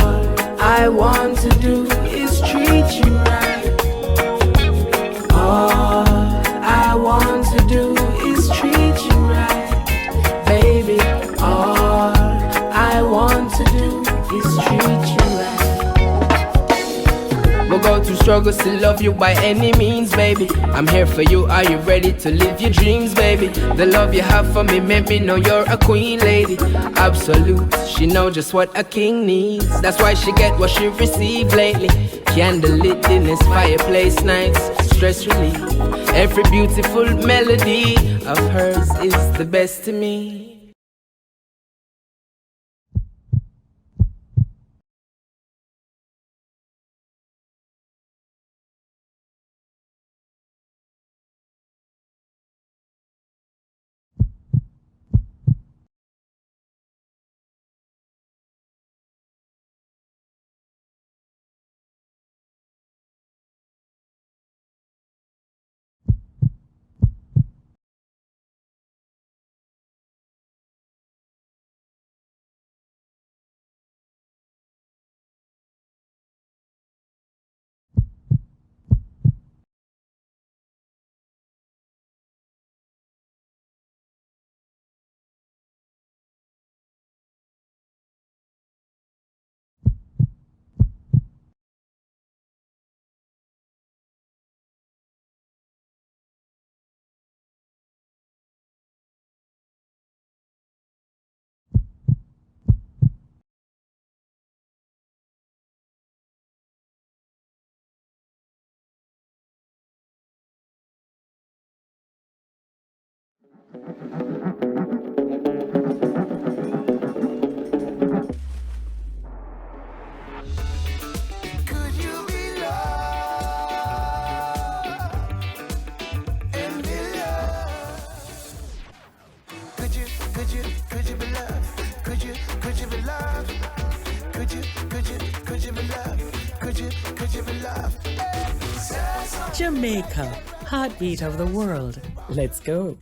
I want to do is treat you right. All I want to do is treat you right. Baby, all I want to do is treat you right. We'll go through struggles to love you by any means, baby. I'm here for you, are you ready to live your dreams, baby? The love you have for me made me know you're a queen, lady. Absolute, she know just what a king needs. That's why she get what she received lately. Candlelit in this fireplace nights, stress relief. Every beautiful melody of hers is the best to me. Jamaica, heartbeat of the world. Let's go.